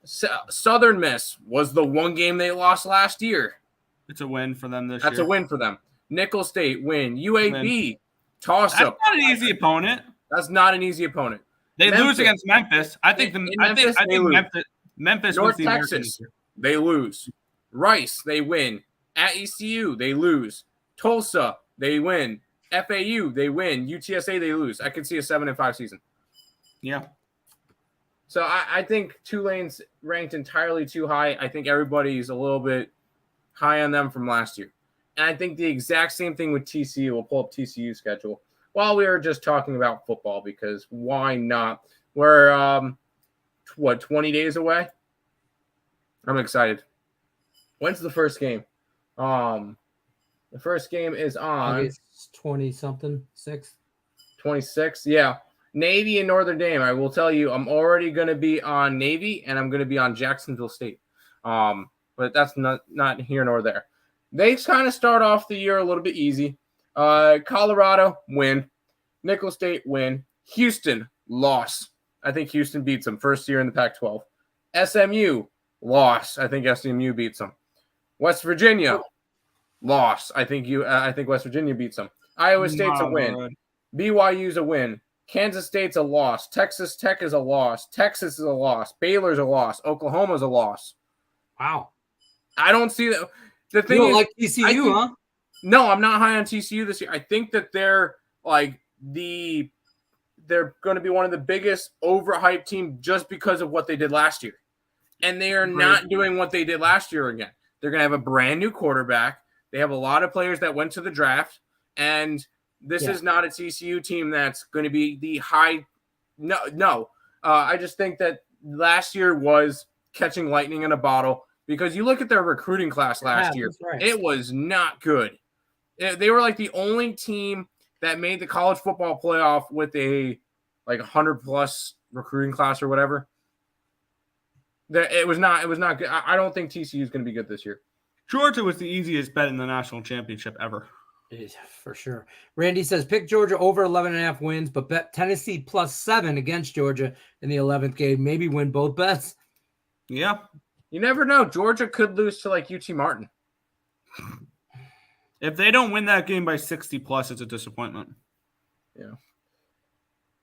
Southern Miss was the one game they lost last year. It's a win for them this year. That's a win for them. Nickel State, win. UAB, toss-up. That's not an easy opponent. That's not an easy opponent. They lose against Memphis. I think Memphis North wins the Texas, they lose. Rice, they win. At ECU, they lose. Tulsa, they win. FAU, they win. UTSA, they lose. I could see a 7-5 season. Yeah. So I think Tulane's ranked entirely too high. I think everybody's a little bit high on them from last year. And I think the exact same thing with TCU. We'll pull up TCU's schedule while we were just talking about football because why not? We're, 20 days away? I'm excited. When's the first game? The first game is on August 20-something, 6th. 26th. Yeah. Navy and Notre Dame. I will tell you, I'm already going to be on Navy and I'm going to be on Jacksonville State. But that's not here nor there. They kind of start off the year a little bit easy. Colorado, win. Nickel State, win. Houston, loss. I think Houston beats them. First year in the Pac-12. SMU, loss. I think SMU beats them. West Virginia, loss. I think West Virginia beats them. Iowa State's a win. BYU's a win. Kansas State's a loss. Texas Tech is a loss. Texas is a loss. Baylor's a loss. Oklahoma's a loss. Wow. I don't see that. The thing You don't is, like TCU, huh? No, I'm not high on TCU this year. I think that they're going to be one of the biggest overhyped team just because of what they did last year. And they are not doing what they did last year again. They're going to have a brand new quarterback. They have a lot of players that went to the draft. And this is not a TCU team that's going to be the high. No. I just think that last year was catching lightning in a bottle because you look at their recruiting class last year. Right. It was not good. They were like the only team that made the college football playoff with a 100+ recruiting class or whatever. It was not good. I don't think TCU is going to be good this year. Georgia was the easiest bet in the national championship ever. For sure. Randy says pick Georgia over 11.5 wins, but bet Tennessee +7 against Georgia in the 11th game. Maybe win both bets. Yeah. You never know. Georgia could lose to UT Martin. If they don't win that game by 60+, it's a disappointment. Yeah.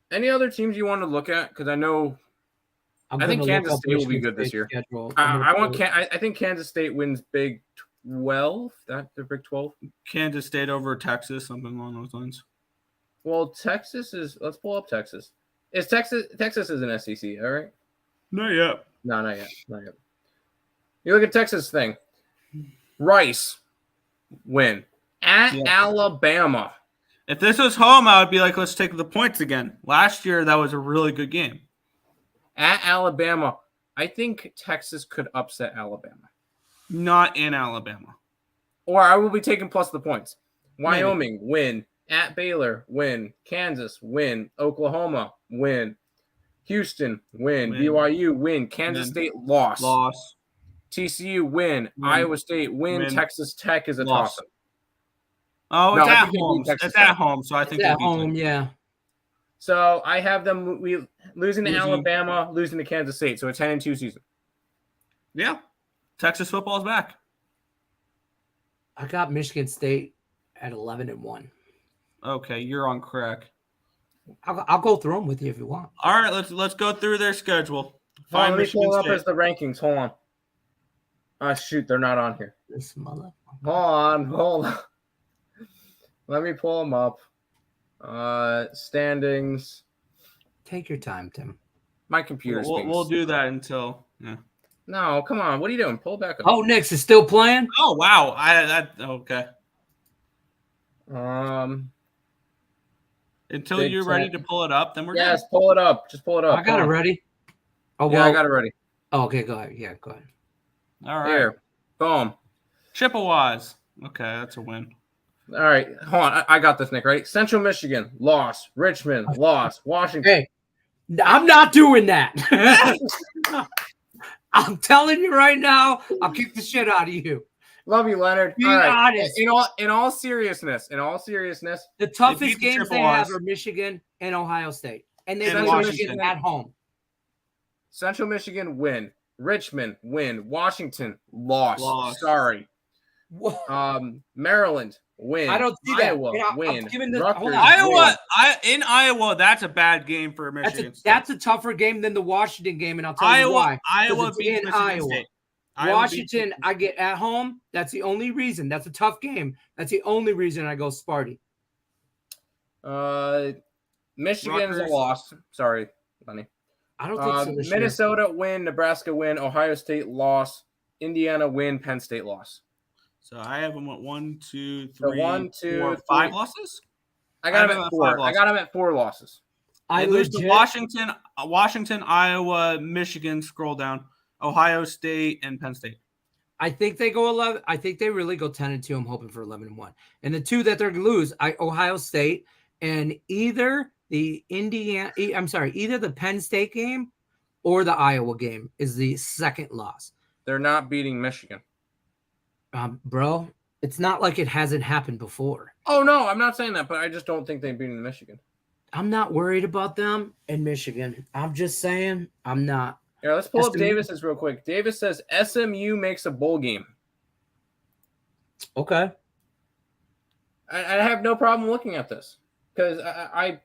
Any other teams you want to look at? Because I think Kansas State will be good this year. I think Kansas State wins Big 12. They're Big 12. Kansas State over Texas, something along those lines. Well, Texas is. Let's pull up Texas. Texas is an SEC, all right? Not yet. No, not yet. You look at Texas thing. Rice, win. At Alabama. If this was home, I would be like, let's take the points again. Last year, that was a really good game. At Alabama, I think Texas could upset Alabama. Not in Alabama. Or I will be taking plus the points. Wyoming, win. At Baylor, win. Kansas, win. Oklahoma, win. Houston, win. BYU, win. Kansas State, loss. TCU, win. Iowa State, win. Texas Tech is a toss-up. Oh, it's at home. It's at home, so I think it's at home, yeah. So I have them losing to Alabama, losing to Kansas State. So a 10-2 season. Yeah. Texas football is back. I got Michigan State at 11-1. Okay, you're on crack. I'll go through them with you if you want. All right, let's go through their schedule. Let me pull up as the rankings. Hold on. Shoot, they're not on here. This mother. Hold on. Let me pull them up. Standings. Take your time, Tim. My computer's We'll do that until. Yeah. No, come on. What are you doing? Pull it back up. Oh, Knicks is still playing? Oh, wow. Okay. Until you're ready to pull it up, then we're good. Yes, pull it up. Just pull it up. I got it ready. Oh, well. Yeah, I got it ready. Oh, okay, go ahead. Yeah, go ahead. All right. Here. Boom. Chippewas. Okay, that's a win. All right. Hold on. I got this, Nick, right? Central Michigan, loss. Richmond, loss. Washington. Hey, I'm not doing that. I'm telling you right now, I'll kick the shit out of you. Love you, Leonard. Be honest. In all seriousness, the toughest games they have are Michigan and Ohio State. And then Washington at home. Central Michigan, win. Richmond, win. Washington, loss. Sorry. Maryland, win. I don't see Iowa, that. Win. Iowa, in Iowa, that's a bad game for Michigan. That's a tougher game than the Washington game, and I'll tell you why. Iowa beats Michigan State. Washington, I get at home. That's the only reason. That's a tough game. That's the only reason I go Sparty. Michigan's a loss. Sorry, Bunny. I don't think so. Minnesota, win. Nebraska, win. Ohio State, loss. Indiana, win. Penn State, loss. So I have them at 1, 2, 3, 4, 5 losses. I got them at 4. I got them at 4 losses. I lose to Washington, Iowa, Michigan. Scroll down. Ohio State and Penn State. I think they go 11. I think they really go 10-2. I'm hoping for 11-1. And the two that they're going to lose, Ohio State and either the either the Penn State game or the Iowa game is the second loss. They're not beating Michigan. Bro, it's not like it hasn't happened before. Oh, no, I'm not saying that, but I just don't think they've beaten Michigan. I'm not worried about them in Michigan. I'm just saying I'm not. Yeah, let's pull up Davis's real quick. Davis says SMU makes a bowl game. Okay. I have no problem looking at this because I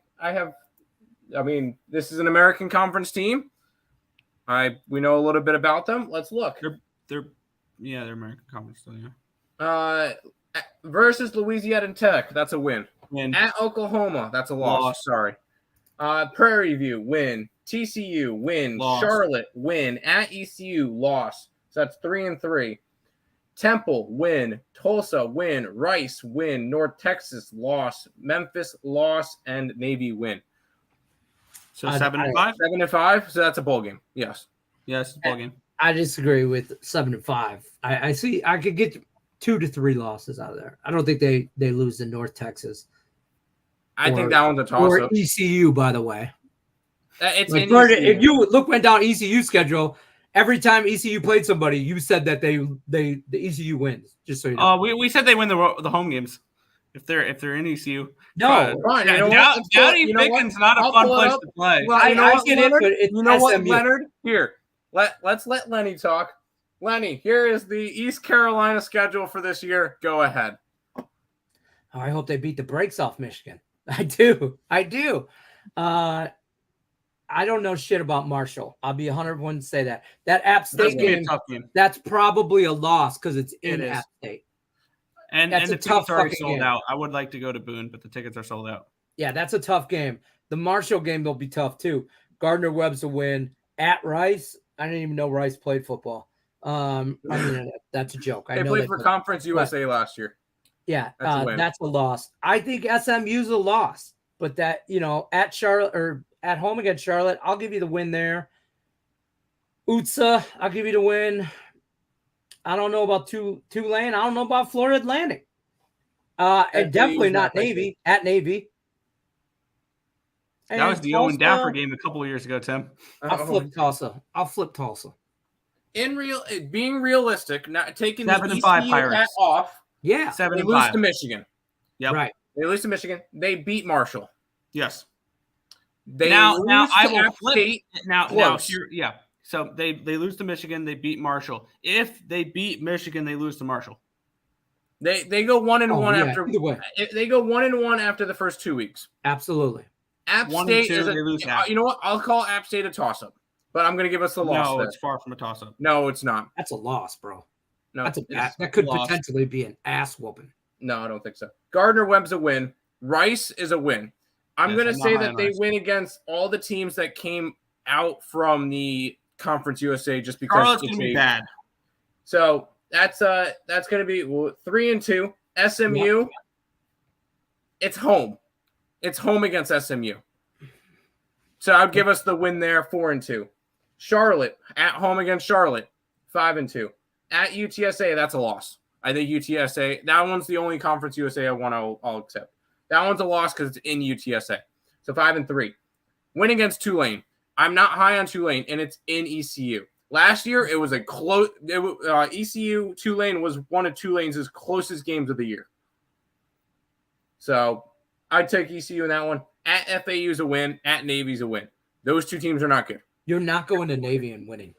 mean, this is an American Conference team. We know a little bit about them. Let's look. They're American Conference still, yeah. Versus Louisiana Tech, that's a win. Win. At Oklahoma, that's a loss. Sorry. Prairie View, win. TCU, win. Loss. Charlotte, win. At ECU, loss. So that's 3-3. Temple, win. Tulsa, win. Rice, win. North Texas, loss. Memphis, loss. And Navy, win. So 7-5? 7-5. So that's a bowl game. Yes. Yes, bowl game. I disagree with 7-5. I see. I could get 2 to 3 losses out of there. I don't think they lose to North Texas. I think that one's a toss-up. Or ECU, by the way. It's like, ECU. if you went down ECU schedule, every time ECU played somebody, you said that the ECU wins. Just so you know. We said they win the home games if they're in ECU. No, fine. Downey Picken's not a fun place to play. Well, I get it, but it's you know what, SMU. Leonard? Here, let's let Lenny talk. Lenny, here is the East Carolina schedule for this year. Go ahead. Oh, I hope they beat the brakes off Michigan. I do. I don't know shit about Marshall. I'll be 101 to say that. That App State game, that's probably a loss because it's in App State. And that's the a tough tickets are already fucking sold game. out. I would like to go to Boone, but the tickets are sold out. Yeah, that's a tough game. The Marshall game will be tough too. Gardner-Webb's a win. At Rice, I didn't even know Rice played football. I mean, that's a joke. They played for Conference USA last year. Yeah, that's a loss. I think SMU's a loss, but that, at Charlotte or at home against Charlotte, I'll give you the win there. UTSA, I'll give you the win. I don't know about Tulane. I don't know about Florida Atlantic. And definitely not Navy. At Navy. That was the Owen Dapper game a couple of years ago, Tim. I'll flip Tulsa. Being realistic, not taking the 7-5 ECU hat off. Yeah. They lose to Michigan. Yep. Right. They lose to Michigan. They beat Marshall. Yes. Now I will flip. So they lose to Michigan. They beat Marshall. If they beat Michigan, they lose to Marshall. They go 1-1 after. Either way. They go 1-1 after the first 2 weeks. Absolutely. App State is you know what? I'll call App State a toss-up, but I'm going to give us the loss. No, there. it's far from a toss-up. No, it's not. That's a loss, bro. No, that could potentially be an ass whooping. No, I don't think so. Gardner-Webb's a win. Rice is a win. I'm going to say that they win against all the teams that came out from the Conference USA just because Charlotte's going to be bad. So that's going to be 3-2. SMU. It's home. It's home against SMU. So I'd give us the win there, 4-2. Charlotte at home against Charlotte, 5-2. At UTSA, that's a loss. I think UTSA, that one's the only Conference USA I'll accept. That one's a loss because it's in UTSA. So 5-3. Win against Tulane. I'm not high on Tulane, and it's in ECU. Last year, it was a close. ECU Tulane was one of Tulane's closest games of the year. So I'd take ECU in that one. At FAU's a win. At Navy's a win. Those two teams are not good. You're not going to Navy and winning.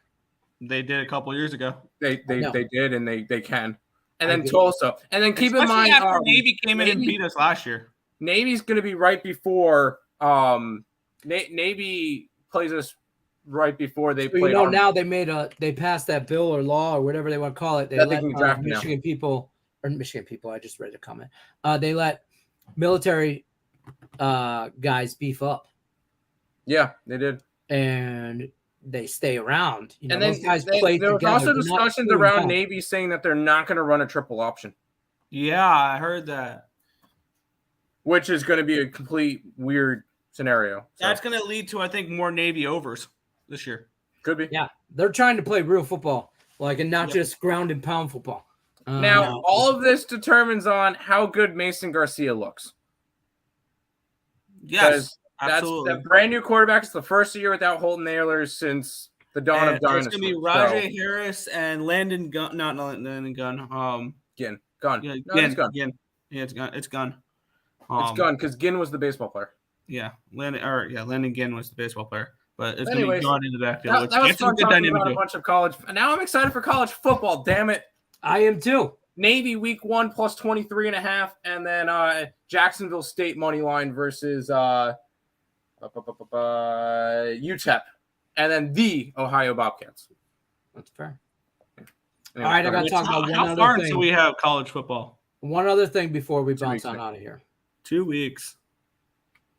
They did a couple of years ago. They did, and they can. And then Tulsa. And then keep in mind, after Navy came in and beat us last year. Navy's going to be right before Navy plays us right before they play. Now they passed that bill or law or whatever they want to call it. They let Michigan people. I just read a comment. They let military guys beef up. Yeah, they did. And they stay around. And then those guys play there together. was also discussions around Navy saying that they're not going to run a triple option. Yeah, I heard that. Which is going to be a complete weird scenario. So. That's going to lead to, I think, more Navy overs this year. Could be. Yeah, they're trying to play real football. and not just ground and pound football. Now, all of this determines on how good Mason Garcia looks. Yes, absolutely. That's that brand new quarterback. It's the first year without Holton Ahlers since the dawn of dinosaurs. It's going to be Rajay Harris and Landon Gunn. Not Landon Gunn. Ginn. Gunn. Yeah, it's Gunn. Ginn. Yeah, it's Gunn. It's Gunn because Ginn was the baseball player. Yeah, Landon Ginn was the baseball player. But it's Anyways, going to be Gunn in the backfield. That was fun talking about a bunch of college. Now I'm excited for college football. Damn it. I am too. Navy week 1 plus 23.5, and then Jacksonville State money line versus UTEP, and then the Ohio Bobcats. That's fair. Anyway, all right, I got to talk about one other thing. How far until we have college football? One other thing before we bounce on out of here. 2 weeks.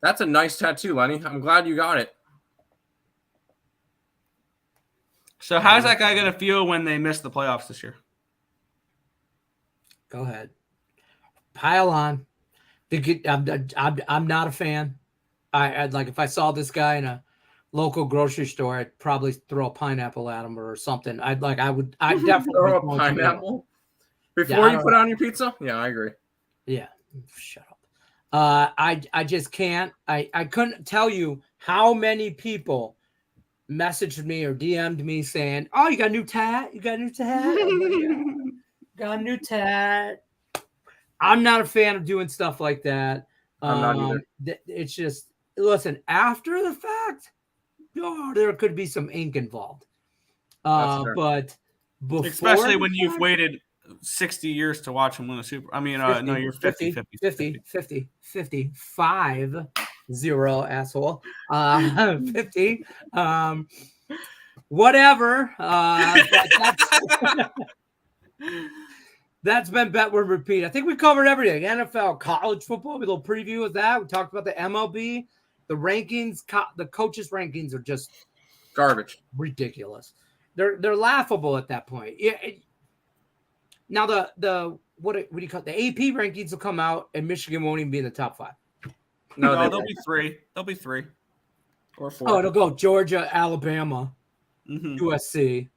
That's a nice tattoo, Lenny. I'm glad you got it. So how's that guy going to feel when they miss the playoffs this year? Go ahead. Pile on. I'm not a fan. I'd like if I saw this guy in a local grocery store, I'd probably throw a pineapple at him or something. I'd definitely throw a pineapple before you put on your pizza. Yeah, I agree. Yeah, shut up. I just can't. I couldn't tell you how many people messaged me or DM'd me saying, "Oh, you got a new tat? You got a new tat? Got a new tat." I'm not a fan of doing stuff like that. I'm not either. It's just, listen, after the fact, there could be some ink involved. But before, especially when you've waited 60 years to watch him win a Super. I mean, 50, no, you're 50, 55, 0, asshole. 50. Whatever. That's been Bet Word Repeat. I think we covered everything. NFL, college football, a little preview of that. We talked about the MLB, the rankings, the coaches' rankings are just garbage, ridiculous. They're laughable at that point. Yeah. Now the what do you call it? The AP rankings will come out, and Michigan won't even be in the top 5. No, they'll be 3. They'll be 3 or 4. Oh, it'll go Georgia, Alabama, USC.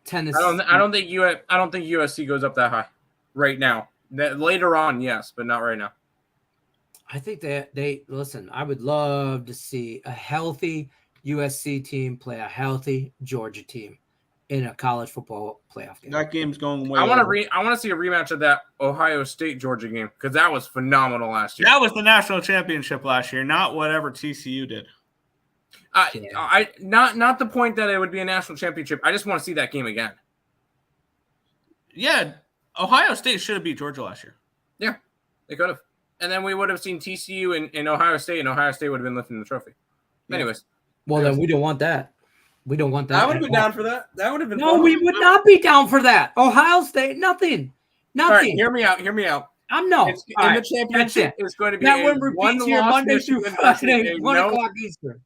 Tennessee. I don't think USC goes up that high right now. Later on, yes, but not right now. I think they listen. I would love to see a healthy USC team play a healthy Georgia team in a college football playoff game. That game's going way. I want to see a rematch of that Ohio State Georgia game because that was phenomenal last year. That was the national championship last year, not whatever TCU did. Not the point that it would be a national championship. I just want to see that game again. Yeah, Ohio State should have beat Georgia last year. Yeah, they could have. And then we would have seen TCU in Ohio State, and Ohio State would have been lifting the trophy. Yeah. Anyways. Well, then we don't want that. We don't want that. I would have been down for that. That would have been No, we would not be down for that. Ohio State, nothing. All right, hear me out. I'm no. The championship is going to be that one repeats here Monday through Friday, 1 o'clock Eastern.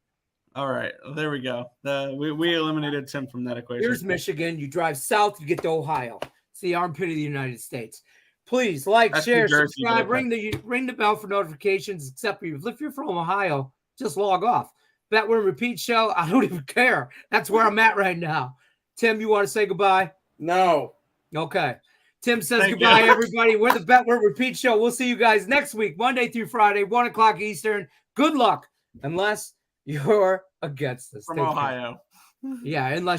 All right, there we go. We eliminated Tim from that equation. Here's Michigan. You drive south, you get to Ohio. It's the armpit of the United States. Please share, subscribe, ring the bell for notifications. Except if you're from Ohio, just log off. Bet Word Repeat show. I don't even care. That's where I'm at right now. Tim, you want to say goodbye? No. Okay. Tim says goodbye, everybody. We're the Bet Word Repeat show. We'll see you guys next week, Monday through Friday, 1 o'clock Eastern. Good luck, unless you're against us. From Ohio. Yeah, unless